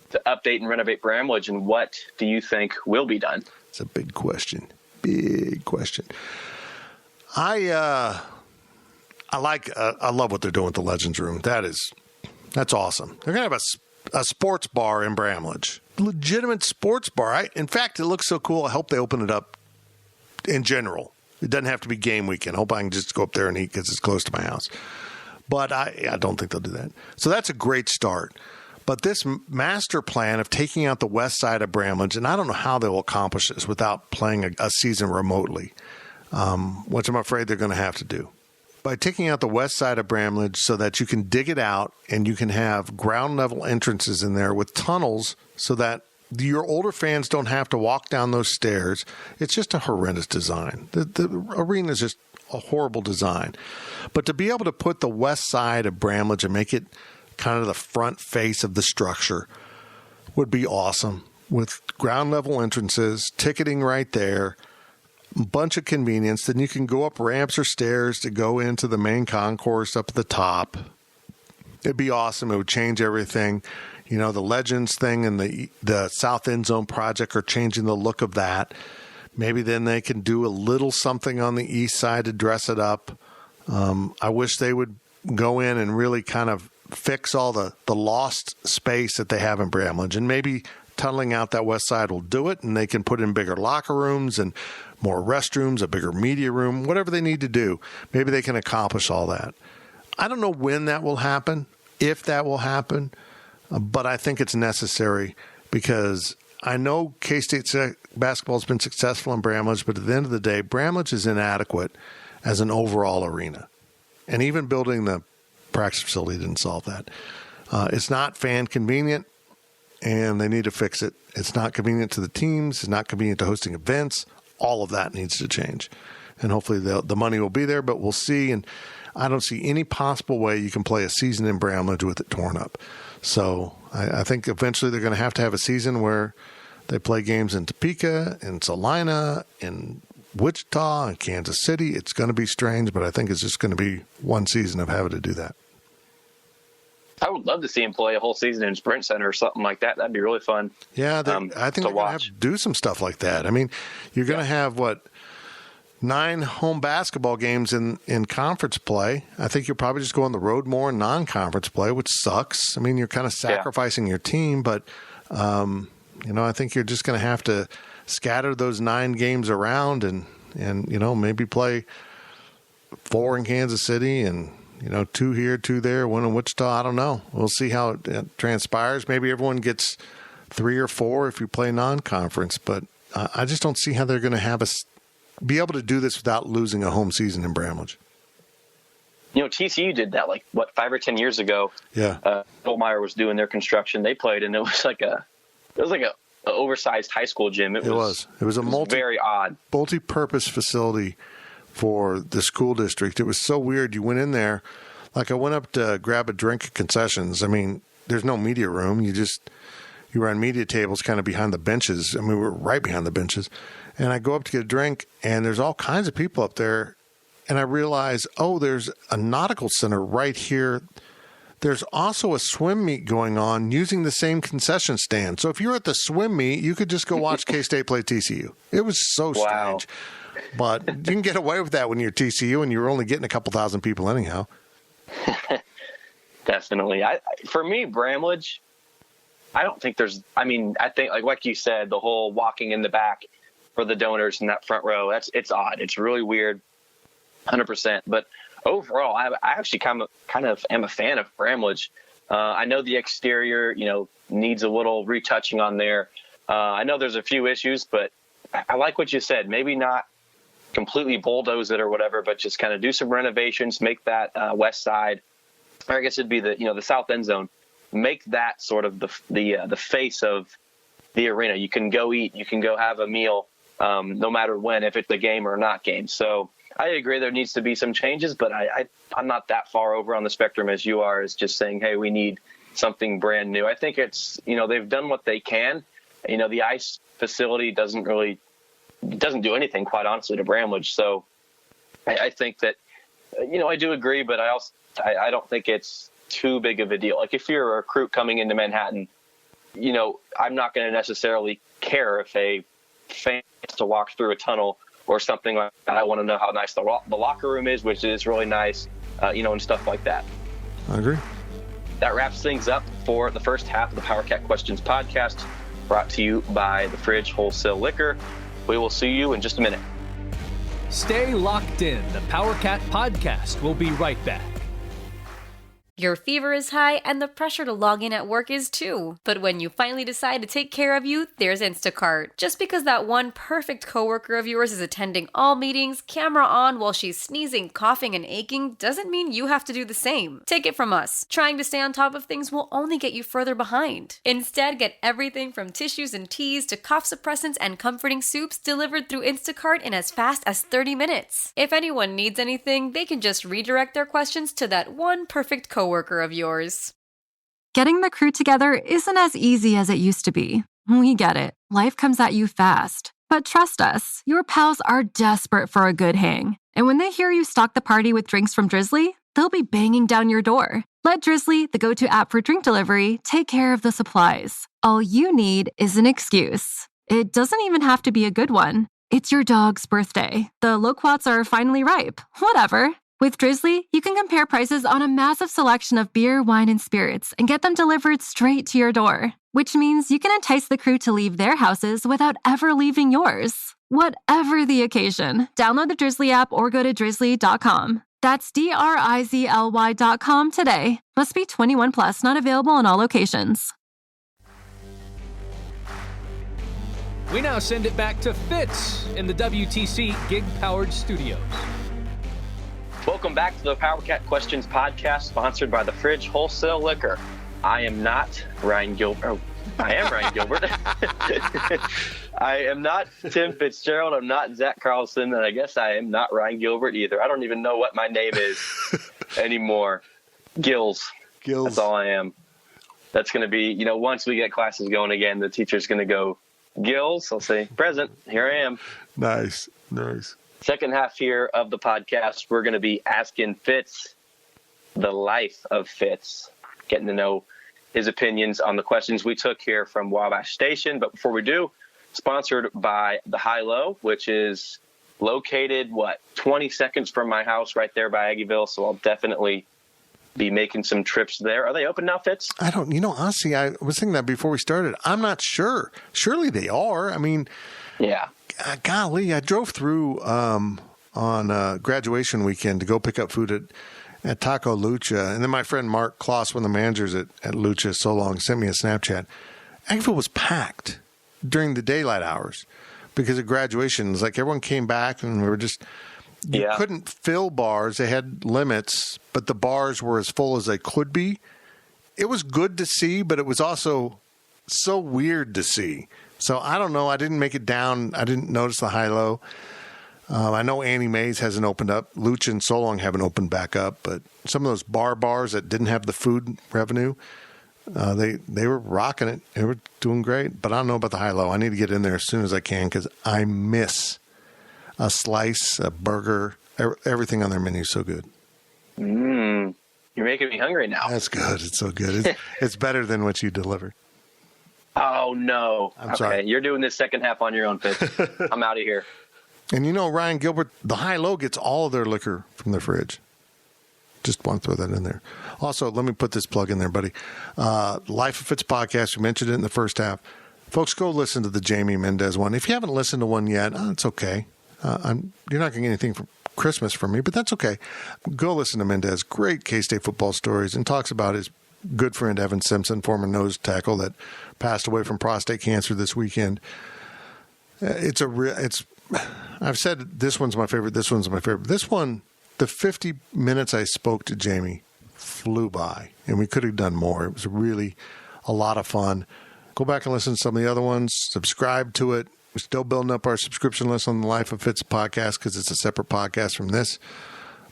S4: to update and renovate Bramlage, and what do you think will be done?
S5: It's a big question. Big question. I love what they're doing with the Legends Room. That's awesome. They're going to have a sports bar in Bramlage. Legitimate sports bar. In fact, it looks so cool. I hope they open it up in general. It doesn't have to be game weekend. I hope I can just go up there and eat because it's close to my house. But I don't think they'll do that. So that's a great start. But this master plan of taking out the west side of Bramlage, and I don't know how they will accomplish this without playing a season remotely, which I'm afraid they're going to have to do. By taking out the west side of Bramlage so that you can dig it out and you can have ground level entrances in there with tunnels so that your older fans don't have to walk down those stairs. It's just a horrendous design. The arena is just a horrible design. But to be able to put the west side of Bramlage and make it kind of the front face of the structure would be awesome, with ground level entrances, ticketing right there, a bunch of convenience. Then you can go up ramps or stairs to go into the main concourse up at the top. It'd be awesome. It would change everything. The Legends thing and the South End Zone project are changing the look of that. Maybe then they can do a little something on the east side to dress it up. I wish they would go in and really kind of fix all the lost space that they have in Bramlage. And maybe tunneling out that west side will do it, and they can put in bigger locker rooms and more restrooms, a bigger media room, whatever they need to do. Maybe they can accomplish all that. I don't know when that will happen, if that will happen, but I think it's necessary because I know K-State basketball has been successful in Bramlage, but at the end of the day, Bramlage is inadequate as an overall arena. And even building the practice facility didn't solve that. It's not fan convenient, and they need to fix it. It's not convenient to the teams. It's not convenient to hosting events. All of that needs to change. And hopefully the money will be there, but we'll see. And I don't see any possible way you can play a season in Bramlage with it torn up. So I think eventually they're going to have a season where they play games in Topeka, in Salina, in Wichita, in Kansas City. It's going to be strange, but I think it's just going to be one season of having to do that.
S4: I would love to see him play a whole season in Sprint Center or something like that. That'd be really fun.
S5: Yeah, I think they're going to have to do some stuff like that. I mean, you're going to have, 9 home basketball games in conference play. I think you'll probably just go on the road more in non-conference play, which sucks. I mean, you're kind of sacrificing your team, but, I think you're just going to have to scatter those 9 games around and maybe play 4 in Kansas City and, 2 here, 2 there, 1 in Wichita. I don't know. We'll see how it transpires. Maybe everyone gets 3 or 4 if you play non-conference, but I just don't see how they're going to be able to do this without losing a home season in Bramlage.
S4: TCU did that 5 or 10 years ago.
S5: Yeah.
S4: Holtmeyer was doing their construction. They played, and it was like a oversized high school gym. It was very odd,
S5: multi-purpose facility for the school district. It was so weird. You went in there, I went up to grab a drink at concessions. I mean, there's no media room. You were on media tables kind of behind the benches. I mean, we were right behind the benches. And I go up to get a drink, and there's all kinds of people up there. And I realize, there's a nautical center right here. There's also a swim meet going on using the same concession stand. So if you're at the swim meet, you could just go watch K-State play TCU. It was so strange. But you can get away with that when you're TCU and you're only getting a couple thousand people anyhow.
S4: Definitely. For me, Bramlage, I don't think I think like you said, the whole walking in the back for the donors in that front row, it's odd. It's really weird, 100%. But overall, I actually kind of am a fan of Bramlage. I know the exterior, needs a little retouching on there. I know there's a few issues, but I like what you said. Maybe not completely bulldoze it or whatever, but just kind of do some renovations, make that west side, or I guess it'd be the south end zone, make that sort of the face of the arena. You can go eat, you can go have a meal, no matter when, if it's a game or not game. So I agree there needs to be some changes, but I'm not that far over on the spectrum as you are, as just saying, hey, we need something brand new. I think it's, they've done what they can. The ice facility doesn't do anything, quite honestly, to Bramlage. So I think that, I do agree, but I don't think it's too big of a deal. Like if you're a recruit coming into Manhattan, I'm not going to necessarily care if a fan has to walk through a tunnel or something like that. I want to know how nice the locker room is, which is really nice, and stuff like that.
S5: I agree.
S4: That wraps things up for the first half of the Power Cat Questions podcast, brought to you by the Fridge Wholesale Liquor. We will see you in just a minute.
S3: Stay locked in. The Power Cat podcast will be right back.
S6: Your fever is high and the pressure to log in at work is too. But when you finally decide to take care of you, there's Instacart. Just because that one perfect coworker of yours is attending all meetings, camera on while she's sneezing, coughing, and aching, doesn't mean you have to do the same. Take it from us. Trying to stay on top of things will only get you further behind. Instead, get everything from tissues and teas to cough suppressants and comforting soups delivered through Instacart in as fast as 30 minutes. If anyone needs anything, they can just redirect their questions to that one perfect coworker of yours.
S7: Getting the crew together isn't as easy as it used to be. We get it. Life comes at you fast. But trust us, your pals are desperate for a good hang. And when they hear you stock the party with drinks from Drizzly, they'll be banging down your door. Let Drizzly, the go-to app for drink delivery, take care of the supplies. All you need is an excuse. It doesn't even have to be a good one. It's your dog's birthday. The loquats are finally ripe. Whatever. With Drizzly, you can compare prices on a massive selection of beer, wine, and spirits and get them delivered straight to your door, which means you can entice the crew to leave their houses without ever leaving yours. Whatever the occasion, download the Drizzly app or go to drizzly.com. That's DRIZLY.com today. Must be 21 plus, not available in all locations.
S3: We now send it back to Fitz in the WTC gig-powered studios.
S4: Welcome back to the Power Cat Questions podcast, sponsored by the Fridge Wholesale Liquor. I am not Ryan Gilbert. Oh, I am Ryan Gilbert. I am not Tim Fitzgerald. I'm not Zach Carlson. And I guess I am not Ryan Gilbert either. I don't even know what my name is anymore. Gills. That's all I am. That's going to be, once we get classes going again, the teacher's going to go, Gills. I'll say, present. Here I am.
S5: Nice.
S4: Second half here of the podcast, we're going to be asking Fitz the life of Fitz, getting to know his opinions on the questions we took here from Wabash Station. But before we do, sponsored by the High-Low, which is located, 20 seconds from my house right there by Aggieville. So I'll definitely be making some trips there. Are they open now, Fitz?
S5: I don't, honestly, I was thinking that before we started. I'm not sure. Surely they are. I mean,
S4: yeah.
S5: Golly, I drove through on graduation weekend to go pick up food at Taco Lucha. And then my friend Mark Kloss, one of the managers at Lucha so long, sent me a Snapchat. Aggieville was packed during the daylight hours because of graduation. It's like everyone came back and we were just, you couldn't fill bars. They had limits, but the bars were as full as they could be. It was good to see, but it was also so weird to see. So I don't know. I didn't make it down. I didn't notice the High-Low. I know Annie Mae's hasn't opened up. Lucha and So Long haven't opened back up. But some of those bars that didn't have the food revenue, they were rocking it. They were doing great. But I don't know about the High-Low. I need to get in there as soon as I can because I miss a slice, a burger. Everything on their menu is so good.
S4: You're making me hungry now.
S5: That's good. It's so good. It's better than what you delivered.
S4: Oh, no.
S5: I'm sorry.
S4: You're doing this second half on your own, Fitz. I'm out of here.
S5: And Ryan Gilbert, the High-Low gets all of their liquor from their fridge. Just want to throw that in there. Also, let me put this plug in there, buddy. Life of Fitz podcast, we mentioned it in the first half. Folks, go listen to the Jamie Mendez one. If you haven't listened to one yet, it's okay. You're not going to get anything for Christmas from me, but that's okay. Go listen to Mendez. Great K-State football stories, and talks about his good friend Evan Simpson, former nose tackle that passed away from prostate cancer this weekend. I've said this one's my favorite. This one's my favorite. This one, the 50 minutes I spoke to Jamie flew by, and we could have done more. It was really a lot of fun. Go back and listen to some of the other ones. Subscribe to it. We're still building up our subscription list on the Life of Fitz podcast because it's a separate podcast from this.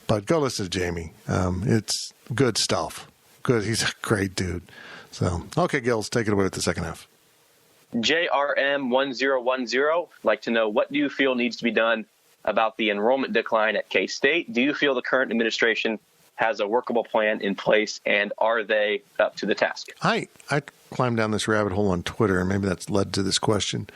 S5: But go listen to Jamie. It's good stuff. Good. He's a great dude. So, okay, Gills, take it away with the second half.
S4: JRM1010, like to know, what do you feel needs to be done about the enrollment decline at K-State? Do you feel the current administration has a workable plan in place, and are they up to the task?
S5: I climbed down this rabbit hole on Twitter, and maybe that's led to this question.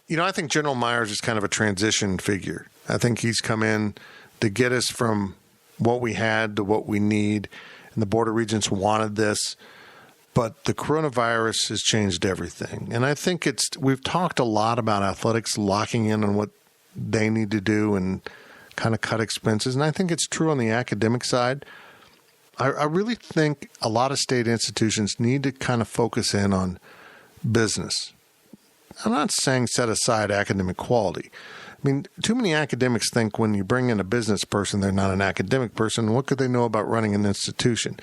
S5: I think General Myers is kind of a transition figure. I think he's come in to get us from what we had to what we need, and the Board of Regents wanted this. But the coronavirus has changed everything. And I think we've talked a lot about athletics locking in on what they need to do and kind of cut expenses. And I think it's true on the academic side. I really think a lot of state institutions need to kind of focus in on business. I'm not saying set aside academic quality. I mean, too many academics think when you bring in a business person, they're not an academic person. What could they know about running an institution?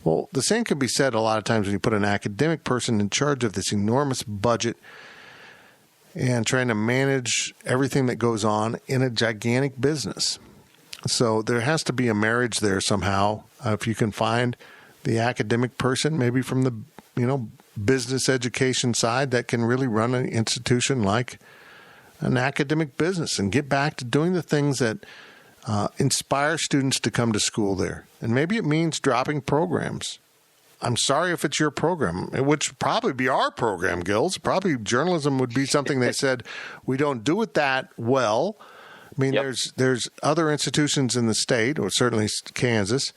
S5: Well, the same can be said a lot of times when you put an academic person in charge of this enormous budget and trying to manage everything that goes on in a gigantic business. So there has to be a marriage there somehow. If you can find the academic person, maybe from the business education side, that can really run an institution like an academic business and get back to doing the things that inspire students to come to school there. And maybe it means dropping programs. I'm sorry if it's your program, which would probably be our program, Gills. Probably journalism would be something they said, we don't do it that well. I mean, there's other institutions in the state, or certainly Kansas.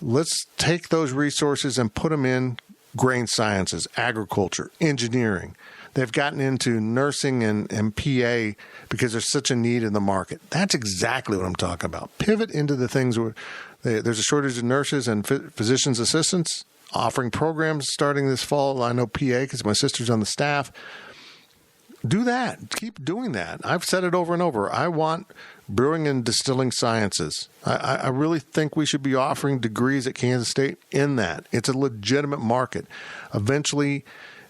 S5: Let's take those resources and put them in grain sciences, agriculture, engineering. They've gotten into nursing and PA because there's such a need in the market. That's exactly what I'm talking about. Pivot into the things where there's a shortage of nurses and physician's assistants, offering programs starting this fall. I know PA because my sister's on the staff. do that. Keep doing that. I've said it over and over. I want brewing and distilling sciences. I really think we should be offering degrees at Kansas State in that. It's a legitimate market. Eventually,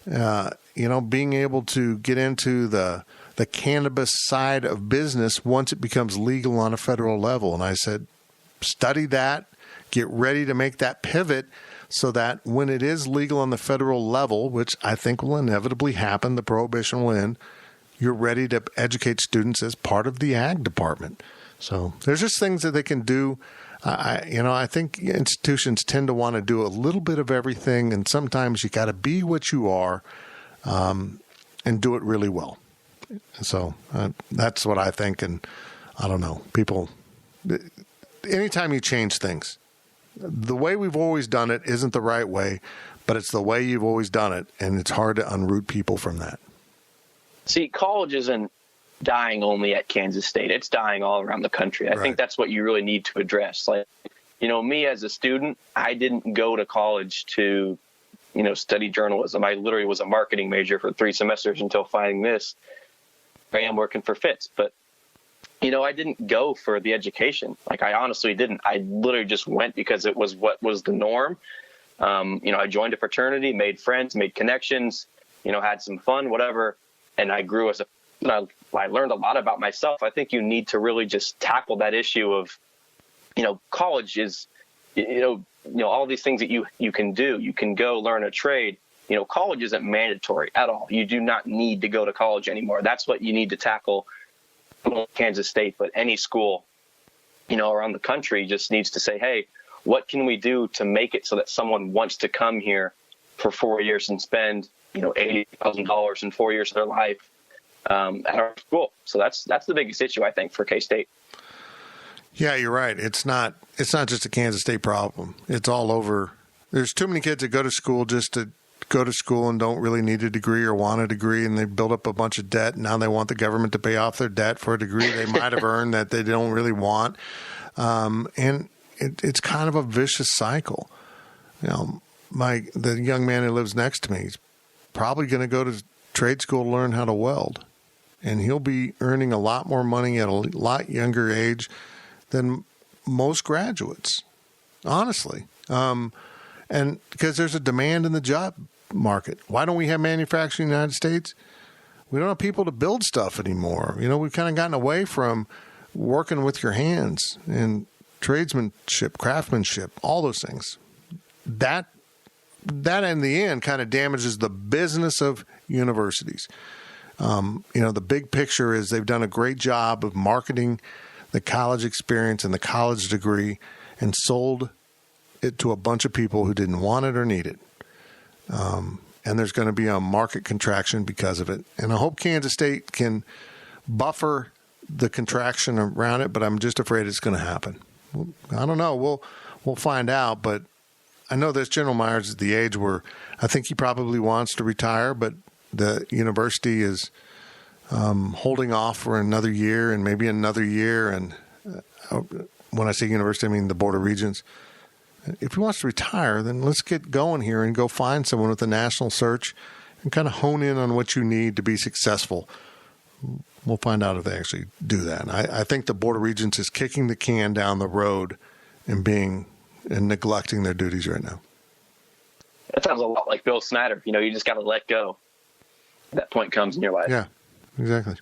S5: being able to get into the cannabis side of business once it becomes legal on a federal level. And I said, study that, get ready to make that pivot so that when it is legal on the federal level, which I think will inevitably happen, the prohibition will end, you're ready to educate students as part of the ag department. So there's just things that they can do. I think institutions tend to want to do a little bit of everything, and sometimes you got to be what you are and do it really well. So that's what I think, and I don't know. People, anytime you change things, the way we've always done it isn't the right way, but it's the way you've always done it, and it's hard to unroot people from that.
S4: See, college isn't dying only at Kansas State. It's dying all around the country. I think that's what you really need to address. Like, me as a student, I didn't go to college to, study journalism. I literally was a marketing major for 3 semesters until finding this. I am working for Fitz, but I didn't go for the education. Like, I honestly didn't. I literally just went because it was what was the norm. I joined a fraternity, made friends, made connections, had some fun, whatever. And I grew I learned a lot about myself. I think you need to really just tackle that issue of, college is, all these things that you can do. You can go learn a trade. College isn't mandatory at all. You do not need to go to college anymore. That's what you need to tackle. Kansas State, but any school, around the country just needs to say, hey, what can we do to make it so that someone wants to come here for 4 years and spend, $80,000 in 4 years of their life at our school? So that's the biggest issue, I think, for K-State.
S5: Yeah, you're right. It's not just a Kansas State problem. It's all over. There's too many kids that go to school just to go to school and don't really need a degree or want a degree, and they build up a bunch of debt. And now they want the government to pay off their debt for a degree they might have earned that they don't really want. And it's kind of a vicious cycle. The young man who lives next to me is probably going to go to trade school to learn how to weld. And he'll be earning a lot more money at a lot younger age than most graduates, honestly. And because there's a demand in the job market. Why don't we have manufacturing in the United States? We don't have people to build stuff anymore. We've kind of gotten away from working with your hands and tradesmanship, craftsmanship, all those things. That in the end kind of damages the business of universities. The big picture is they've done a great job of marketing the college experience and the college degree and sold it to a bunch of people who didn't want it or need it. And there's going to be a market contraction because of it. And I hope Kansas State can buffer the contraction around it, but I'm just afraid it's going to happen. I don't know. We'll find out, but I know this General Myers is the age where I think he probably wants to retire, but the university is holding off for another year and maybe another year. And when I say university, I mean the Board of Regents. If he wants to retire, then let's get going here and go find someone with a national search and kind of hone in on what you need to be successful. We'll find out if they actually do that. And I think the Board of Regents is kicking the can down the road and neglecting their duties right now.
S4: That sounds a lot like Bill Snyder. You just got to let go. That point comes in your life.
S5: Yeah, exactly.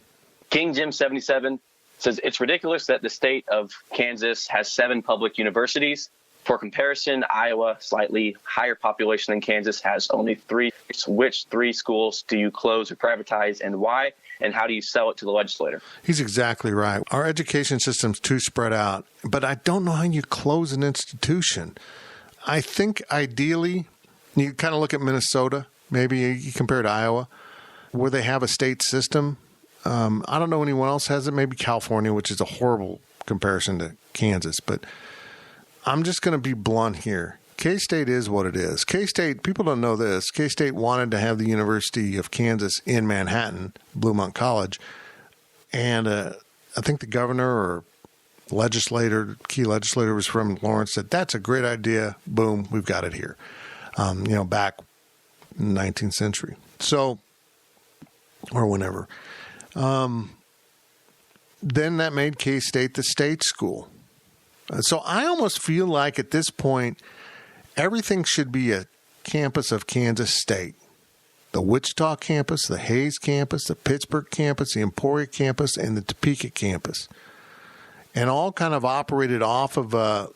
S4: King Jim 77 says it's ridiculous that the state of Kansas has 7 public universities. For comparison, Iowa, slightly higher population than Kansas, has only 3. Which 3 schools do you close or privatize, and why? And how do you sell it to the legislator?
S5: He's exactly right. Our education system's too spread out, but I don't know how you close an institution. I think ideally, you kind of look at Minnesota, maybe you compare it to Iowa, where they have a state system. I don't know anyone else has it, maybe California, which is a horrible comparison to Kansas, but I'm just going to be blunt here. K-State is what it is. K-State, people don't know this, K-State wanted to have the University of Kansas in Manhattan, Bluemont College, and I think the governor or key legislator was from Lawrence, said, that's a great idea, boom, we've got it here, back in the 19th century. So or whenever. Then that made K-State the state school. So I almost feel like at this point, everything should be a campus of Kansas State. The Wichita campus, the Hayes campus, the Pittsburgh campus, the Emporia campus, and the Topeka campus. And all kind of operated off of,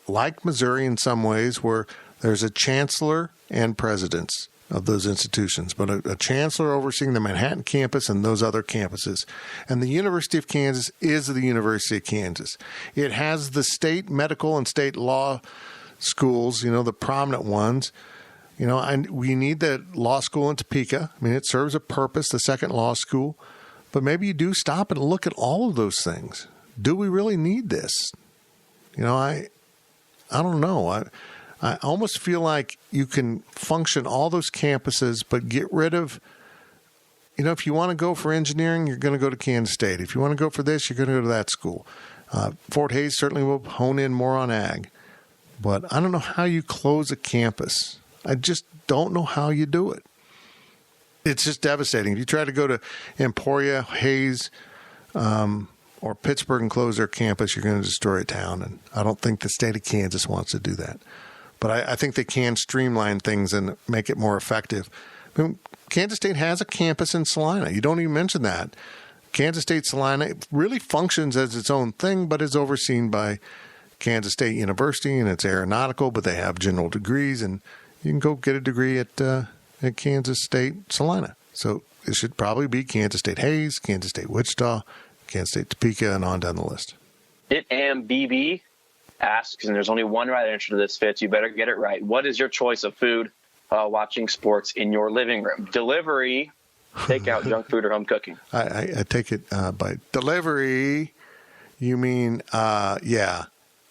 S5: like Missouri in some ways, where there's a chancellor and presidents of those institutions, but a chancellor overseeing the Manhattan campus and those other campuses. And the University of Kansas is the University of Kansas. It has the state medical and state law schools, the prominent ones. And we need the law school in Topeka. I mean, it serves a purpose, the second law school. But maybe you do stop and look at all of those things. Do we really need this? I don't know. I almost feel like you can function all those campuses, but get rid of, if you want to go for engineering, you're going to go to Kansas State. If you want to go for this, you're going to go to that school. Fort Hays certainly will hone in more on ag. But I don't know how you close a campus. I just don't know how you do it. It's just devastating. If you try to go to Emporia, Hayes, or Pittsburgh and close their campus, you're going to destroy a town. And I don't think the state of Kansas wants to do that. But I think they can streamline things and make it more effective. I mean, Kansas State has a campus in Salina. You don't even mention that. Kansas State Salina really functions as its own thing, but is overseen by Kansas State University, and it's aeronautical, but they have general degrees, and you can go get a degree at Kansas State Salina. So it should probably be Kansas State Hayes, Kansas State Wichita, Kansas State Topeka, and on down the list.
S4: It am BB asks, and there's only one right answer to this, Fitz. You better get it right. What is your choice of food watching sports in your living room? Delivery, takeout, junk food, or home cooking?
S5: I take it by delivery. You mean, yeah.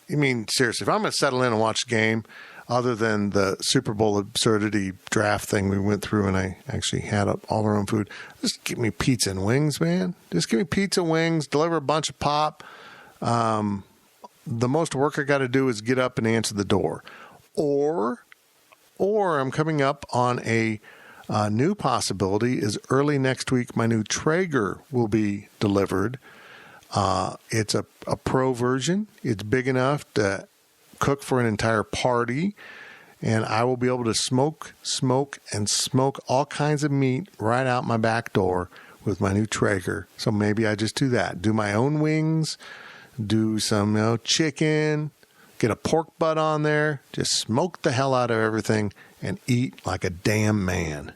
S5: You mean, seriously, if I'm going to settle in and watch a game, other than the Super Bowl absurdity draft thing we went through, and I actually had all our own food, just give me pizza and wings, man. Just give me pizza, wings, deliver a bunch of pop. The most work I got to do is get up and answer the door. Or I'm coming up on a new possibility is early next week my new Traeger will be delivered. It's a pro version. It's big enough to cook for an entire party, and I will be able to smoke all kinds of meat right out my back door with my new Traeger. So maybe I just do that. Do my own wings, do some chicken, get a pork butt on there, just smoke the hell out of everything and eat like a damn man.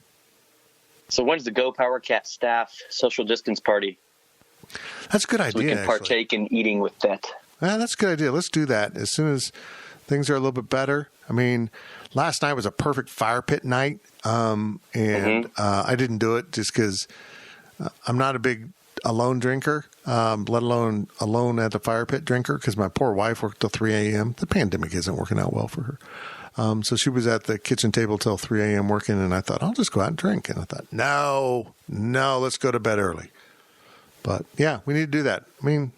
S4: So when's the Go Power Cat staff social distance party?
S5: That's a good idea.
S4: So we can partake in eating with that.
S5: That's a good idea. Let's do that as soon as things are a little bit better. I mean, last night was a perfect fire pit night, and I didn't do it just because I'm not a big alone drinker, let alone alone at the fire pit drinker, because my poor wife worked till 3 a.m. The pandemic isn't working out well for her. So she was at the kitchen table till 3 a.m. working, and I thought, I'll just go out and drink. And I thought, no, let's go to bed early. But, yeah, we need to do that. I mean,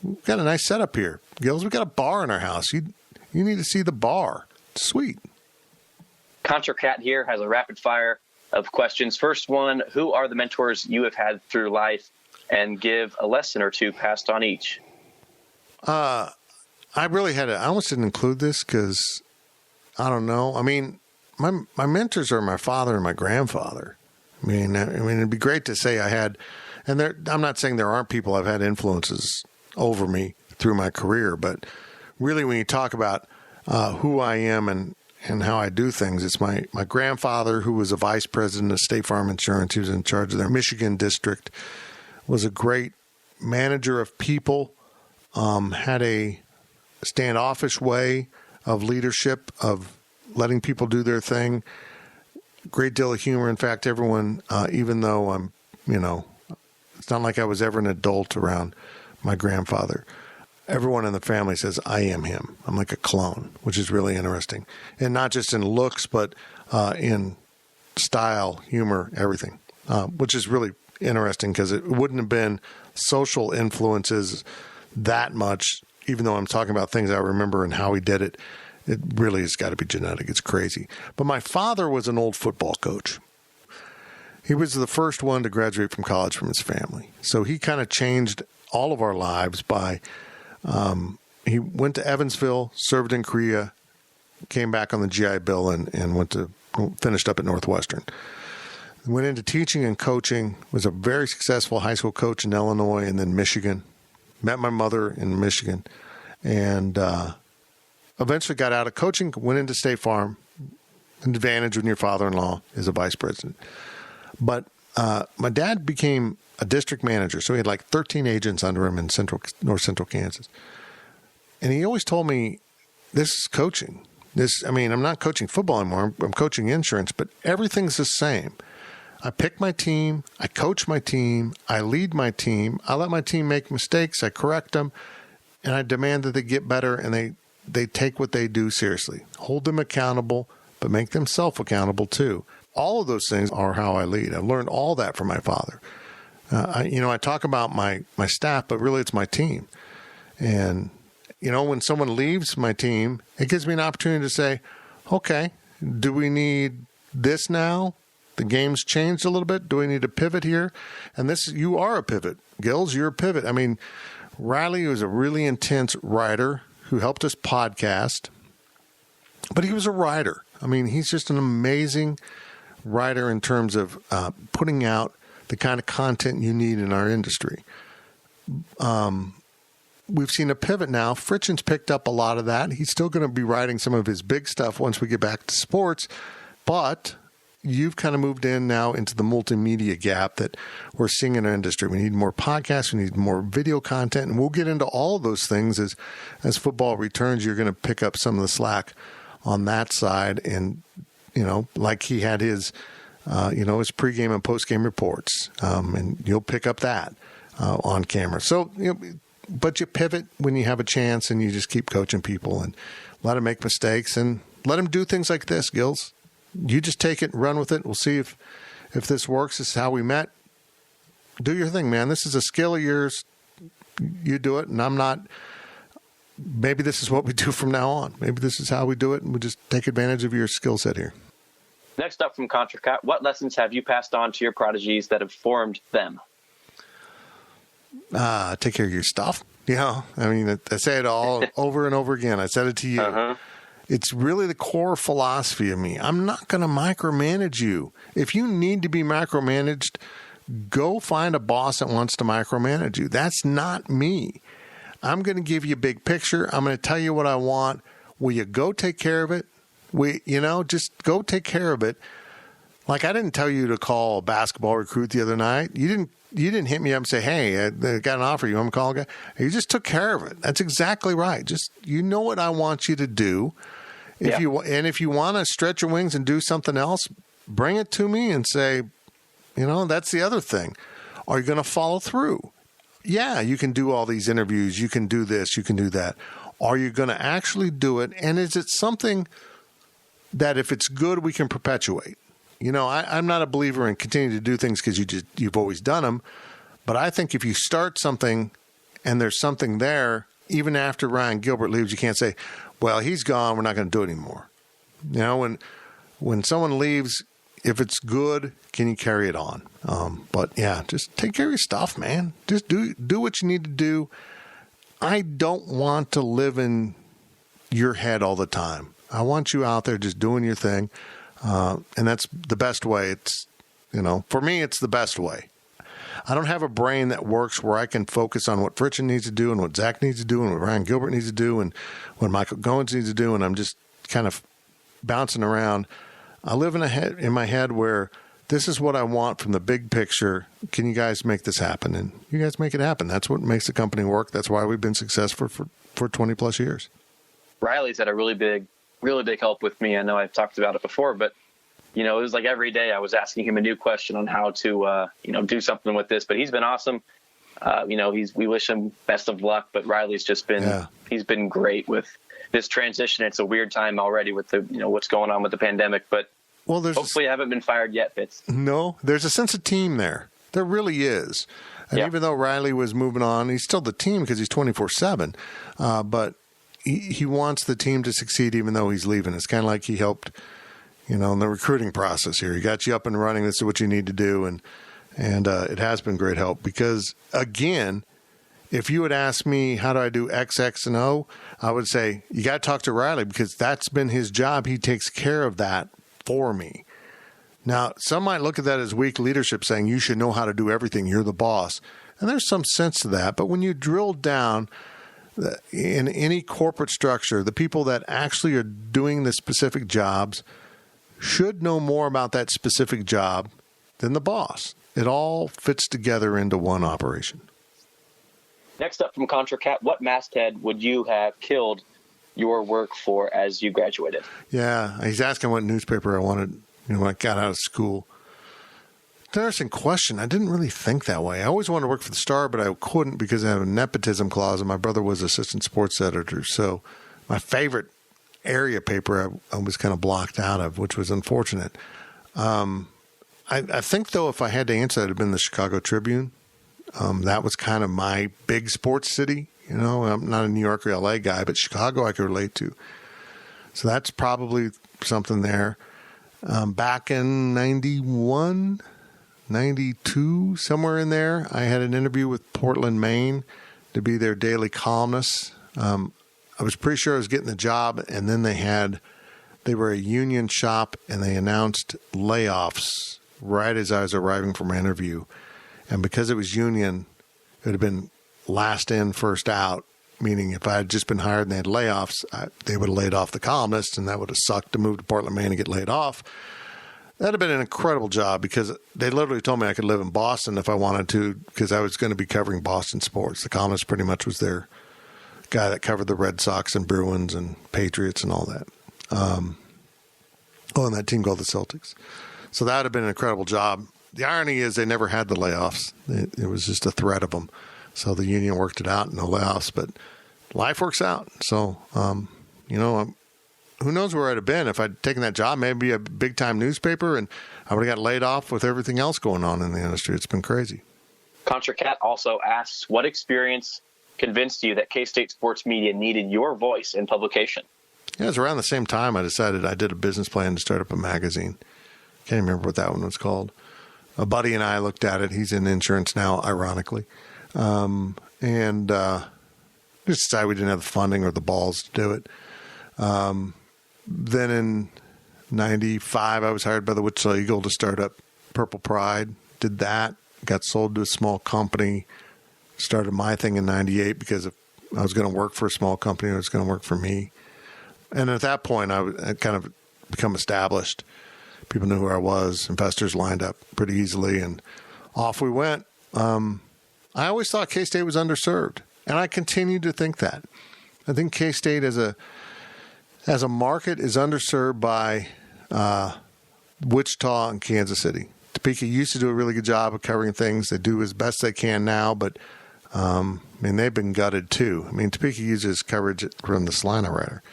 S5: we've got a nice setup here. Gills, we've got a bar in our house. You need to see the bar. It's sweet.
S4: Contra Cat here has a rapid fire of questions. First one, who are the mentors you have had through life, and give a lesson or two passed on each?
S5: I almost didn't include this because I don't know. I mean, my mentors are my father and my grandfather. I mean, it'd be great to say I had, and I'm not saying there aren't people I've had influences over me through my career, but really when you talk about who I am and how I do things, it's my grandfather, who was a vice president of State Farm Insurance. He was in charge of their Michigan district, was a great manager of people, had a standoffish way of leadership, of letting people do their thing. Great deal of humor. In fact, everyone, even though I'm, it's not like I was ever an adult around my grandfather, everyone in the family says I am him. I'm like a clone, which is really interesting. And not just in looks, but in style, humor, everything, which is really interesting because it wouldn't have been social influences that much, even though I'm talking about things I remember and how he did it. It really has got to be genetic. It's crazy. But my father was an old football coach. He was the first one to graduate from college from his family. So he kind of changed all of our lives by he went to Evansville, served in Korea, came back on the GI Bill, and finished up at Northwestern. Went into teaching and coaching, was a very successful high school coach in Illinois and then Michigan. Met my mother in Michigan, and eventually got out of coaching, went into State Farm. An advantage when your father-in-law is a vice president. But my dad became a district manager, so he had like 13 agents under him in North Central Kansas. And he always told me, this is coaching. I'm not coaching football anymore. I'm coaching insurance, but everything's the same. I pick my team. I coach my team. I lead my team. I let my team make mistakes. I correct them. And I demand that they get better and they take what they do seriously. Hold them accountable, but make them self-accountable too. All of those things are how I lead. I've learned all that from my father. I talk about my staff, but really it's my team. And, when someone leaves my team, it gives me an opportunity to say, okay, do we need this now? The game's changed a little bit. Do we need to pivot here? And you are a pivot. Gills, you're a pivot. Riley was a really intense writer who helped us podcast, but he was a writer. He's just an amazing writer in terms of putting out the kind of content you need in our industry. We've seen a pivot now. Fritchen's picked up a lot of that. He's still going to be writing some of his big stuff once we get back to sports, but you've kind of moved in now into the multimedia gap that we're seeing in our industry. We need more podcasts. We need more video content, and we'll get into all of those things as football returns. You're going to pick up some of the slack on that side, and like he had his pregame and postgame reports, and you'll pick up that on camera. So but you pivot when you have a chance, and you just keep coaching people and let them make mistakes and let them do things like this, Gills. You just take it and run with it. We'll see if this works. This is how we met. Do your thing, man. This is a skill of yours. You do it, and I'm not. Maybe this is what we do from now on. Maybe this is how we do it, and we just take advantage of your skill set here.
S4: Next up from ContraCat, what lessons have you passed on to your prodigies that have formed them?
S5: Take care of your stuff. I say it all over and over again. I said it to you. Uh-huh. It's really the core philosophy of me. I'm not going to micromanage you. If you need to be micromanaged, go find a boss that wants to micromanage you. That's not me. I'm going to give you a big picture. I'm going to tell you what I want. Will you go take care of it? Just go take care of it. Like, I didn't tell you to call a basketball recruit the other night. You didn't hit me up and say, hey, I got an offer. You want me to call a guy? You just took care of it. That's exactly right. Just, what I want you to do. If you want to stretch your wings and do something else, bring it to me and say, that's the other thing. Are you going to follow through? Yeah, you can do all these interviews. You can do this. You can do that. Are you going to actually do it? And is it something that if it's good, we can perpetuate? I'm not a believer in continuing to do things because you've always done them. But I think if you start something and there's something there, even after Ryan Gilbert leaves, you can't say, well, he's gone, we're not going to do it anymore. When someone leaves, if it's good, can you carry it on? But yeah, just take care of your stuff, man. Just do what you need to do. I don't want to live in your head all the time. I want you out there just doing your thing. And that's the best way. It's, for me, it's the best way. I don't have a brain that works where I can focus on what Fritchen needs to do and what Zach needs to do and what Ryan Gilbert needs to do and what Michael Goins needs to do. And I'm just kind of bouncing around. I live in my head where this is what I want from the big picture. Can you guys make this happen? And you guys make it happen. That's what makes the company work. That's why we've been successful for 20 plus years. Riley's
S4: had a really big help with me. I know I've talked about it before, but it was like every day I was asking him a new question on how to, do something with this, but he's been awesome. We wish him best of luck, but Riley's just been, he's been great with this transition. It's a weird time already with the, what's going on with the pandemic, but hopefully I haven't been fired yet, Fitz. No, there's a sense of team there. There really is. And even though Riley was moving on, he's still the team because he's 24/7. But he wants the team to succeed even though he's leaving. It's kind of like he helped
S5: in the recruiting process here. He got you up and running. This is what you need to do. And it has been great help because, again, if you would ask me, how do I do X, X, and O, I would say, you got to talk to Riley because that's been his job. He takes care of that for me. Now, some might look at that as weak leadership, saying you should know how to do everything. You're the boss. And there's some sense to that. But when you drill down in any corporate structure, the people that actually are doing the specific jobs should know more about that specific job than the boss. It all fits together into one operation.
S4: Next up from Contra Cat, what masthead would you have killed your work for as you graduated?
S5: Yeah, he's asking what newspaper I wanted when I got out of school. It's an interesting question. I didn't really think that way. I always wanted to work for the Star, but I couldn't because I have a nepotism clause, and my brother was assistant sports editor. So my favorite area paper I was kind of blocked out of, which was unfortunate. I think, though, if I had to answer, it would have been the Chicago Tribune. That was kind of my big sports city. I'm not a New York or L.A. guy, but Chicago I could relate to. So that's probably something there. Back in 91, 92, somewhere in there, I had an interview with Portland, Maine to be their daily columnist. I was pretty sure I was getting the job, and then they were a union shop, and they announced layoffs right as I was arriving for my interview. And because it was union, it would have been last in, first out, meaning if I had just been hired and they had layoffs, they would have laid off the columnist, and that would have sucked to move to Portland, Maine and get laid off. That would have been an incredible job because they literally told me I could live in Boston if I wanted to because I was going to be covering Boston sports. The columnist pretty much was their guy that covered the Red Sox and Bruins and Patriots and all that. And that team called the Celtics. So that would have been an incredible job. The irony is they never had the layoffs. It was just a threat of them. So the union worked it out, no layoffs. But life works out. So, who knows where I'd have been if I'd taken that job, maybe a big-time newspaper, and I would have got laid off with everything else going on in the industry. It's been crazy. Contra
S4: Cat also asks, what experience convinced you that K-State sports media needed your voice in publication?
S5: Yeah, it was around the same time I decided I did a business plan to start up a magazine. Can't remember what that one was called. A buddy and I looked at it. He's in insurance now, ironically. And just decided we didn't have the funding or the balls to do it. Then in 95, I was hired by the Wichita Eagle to start up Purple Pride. Did that. Got sold to a small company. Started my thing in 98 because if I was going to work for a small company, it was going to work for me. And at that point, I had kind of become established. People knew who I was. Investors lined up pretty easily, and off we went. I always thought K-State was underserved, and I continue to think that. I think K-State as a market is underserved by Wichita and Kansas City. Topeka used to do a really good job of covering things. They do as best they can now, but they've been gutted too. Topeka uses coverage from the Salina writer.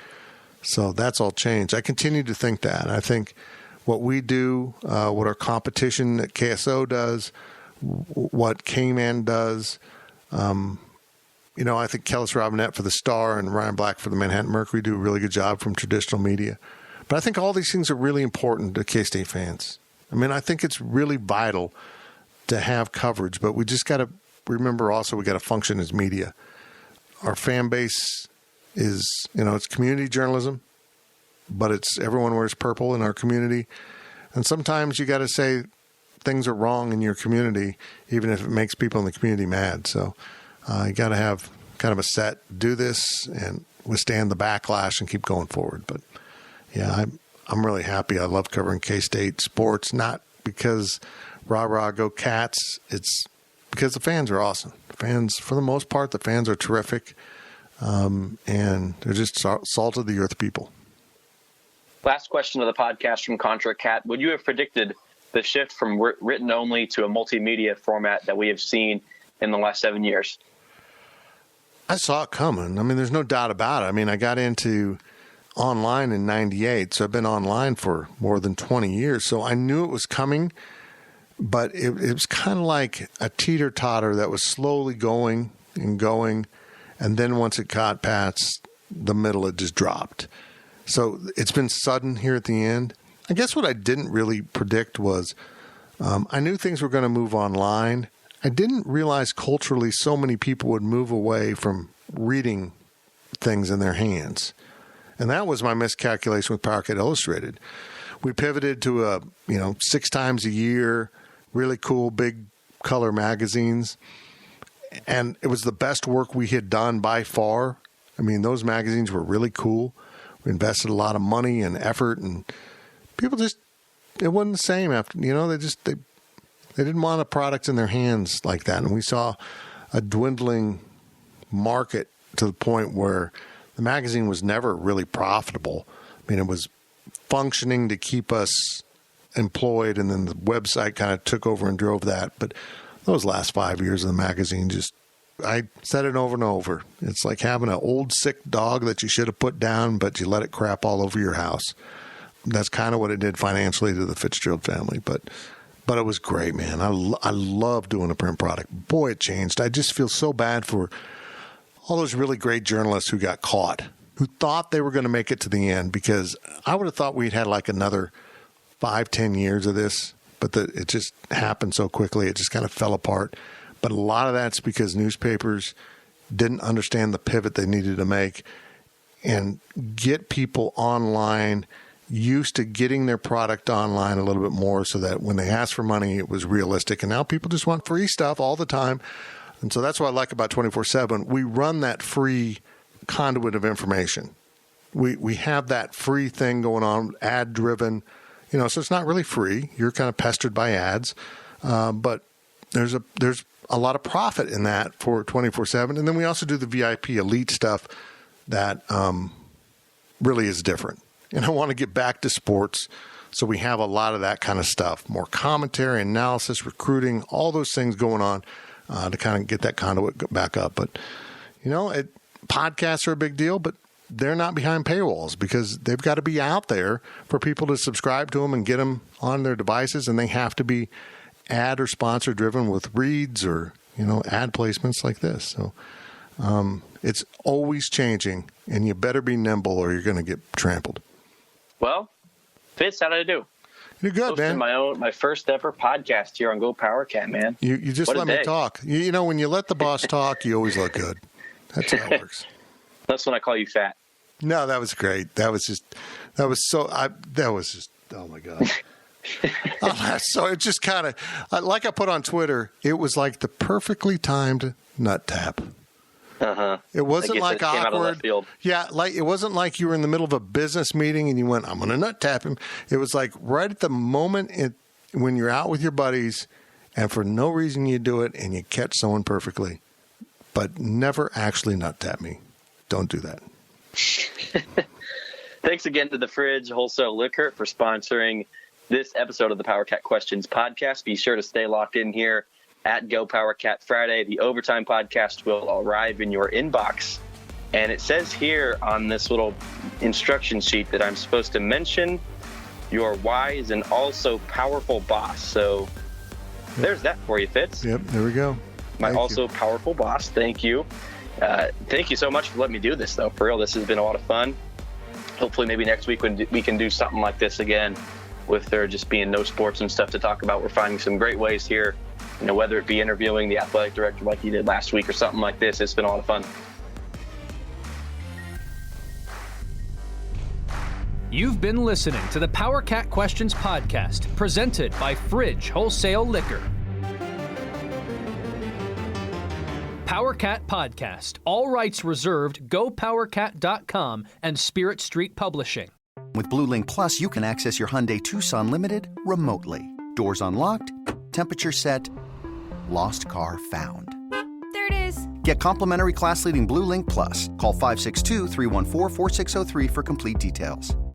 S5: So that's all changed. I continue to think that. I think what we do, what our competition at KSO does, what K-Man does, I think Kellis Robinette for the Star and Ryan Black for the Manhattan Mercury do a really good job from traditional media. But I think all these things are really important to K-State fans. I think it's really vital to have coverage, but we just got to remember also we got to function as media. Our fan base is, it's community journalism, but it's everyone wears purple in our community. And sometimes you got to say things are wrong in your community, even if it makes people in the community mad. So you got to have kind of a set, do this and withstand the backlash and keep going forward. But yeah, I'm really happy. I love covering K-State sports, not because rah, go Cats. It's because the fans are awesome. Fans, for the most part, the fans are terrific. And they're just salt of the earth people.
S4: Last question of the podcast from Contra Cat. Would you have predicted the shift from written only to a multimedia format that we have seen in the last 7 years?
S5: I saw it coming. There's no doubt about it. I got into online in 98, so I've been online for more than 20 years. So I knew it was coming, but it was kind of like a teeter-totter that was slowly going and going. And then once it got past the middle, it just dropped. So it's been sudden here at the end. I guess what I didn't really predict was I knew things were going to move online. I didn't realize culturally so many people would move away from reading things in their hands. And that was my miscalculation with PowerCat Illustrated. We pivoted to 6 times a year, really cool, big color magazines. And it was the best work we had done by far. I mean, those magazines were really cool. We invested a lot of money and effort, and people just, it wasn't the same after, they didn't want a product in their hands like that. And we saw a dwindling market to the point where the magazine was never really profitable. I mean, it was functioning to keep us employed, and then the website kind of took over and drove that. But those last 5 years of the magazine, I said it over and over. It's like having an old sick dog that you should have put down, but you let it crap all over your house. That's kind of what it did financially to the Fitzgerald family. But it was great, man. I love doing a print product. Boy, it changed. I just feel so bad for all those really great journalists who got caught, who thought they were going to make it to the end, because I would have thought we'd had like another 5-10 years of this, but it just happened so quickly. It just kind of fell apart. But a lot of that's because newspapers didn't understand the pivot they needed to make and get people online, used to getting their product online a little bit more, so that when they asked for money, it was realistic. And now people just want free stuff all the time. And so that's what I like about 24/7. We run that free conduit of information. We have that free thing going on, ad-driven, so it's not really free. You're kind of pestered by ads, but there's a lot of profit in that for 24/7. And then we also do the VIP elite stuff that really is different. And I want to get back to sports, so we have a lot of that kind of stuff, more commentary, analysis, recruiting, all those things going on to kind of get that conduit back up. But, podcasts are a big deal, but they're not behind paywalls because they've got to be out there for people to subscribe to them and get them on their devices, and they have to be ad or sponsor driven with reads or, ad placements like this. So it's always changing, and you better be nimble or you're going to get trampled.
S4: Well, Fitz, how did I do?
S5: You're good, man.
S4: My first ever podcast here on Go PowerCat, man.
S5: You just let me talk. When you let the boss talk, you always look good. That's how it works.
S4: That's when I call you fat.
S5: No, that was great. Oh my God. So it just kind of, like I put on Twitter, it was like the perfectly timed nut tap.
S4: Uh-huh.
S5: It wasn't like
S4: came
S5: awkward.
S4: Out of left field.
S5: Yeah, it wasn't like you were in the middle of a business meeting and you went, I'm going to nut tap him. It was like right at the moment when you're out with your buddies and for no reason you do it and you catch someone perfectly. But never actually nut tap me. Don't do that.
S4: Thanks again to the Fridge Wholesale Liquor for sponsoring this episode of the PowerCat Questions podcast. Be sure to stay locked in here at Go PowerCat Friday. The Overtime podcast will arrive in your inbox. And it says here on this little instruction sheet that I'm supposed to mention your wise and also powerful boss. So there's that for you, Fitz.
S5: Yep, there we go.
S4: My also powerful boss. Thank you. Thank you so much for letting me do this, though. For real, this has been a lot of fun. Hopefully maybe next week when we can do something like this again, with there just being no sports and stuff to talk about. We're finding some great ways here, whether it be interviewing the athletic director like you did last week or something like this. It's been a lot of fun.
S3: You've been listening to the PowerCat Questions podcast, presented by Fridge Wholesale Liquor. PowerCat Podcast. All rights reserved. GoPowerCat.com and Spirit Street Publishing.
S8: With Blue Link Plus, you can access your Hyundai Tucson Limited remotely. Doors unlocked, temperature set, lost car found.
S6: There it is.
S8: Get complimentary class-leading Blue Link Plus. Call 562-314-4603 for complete details.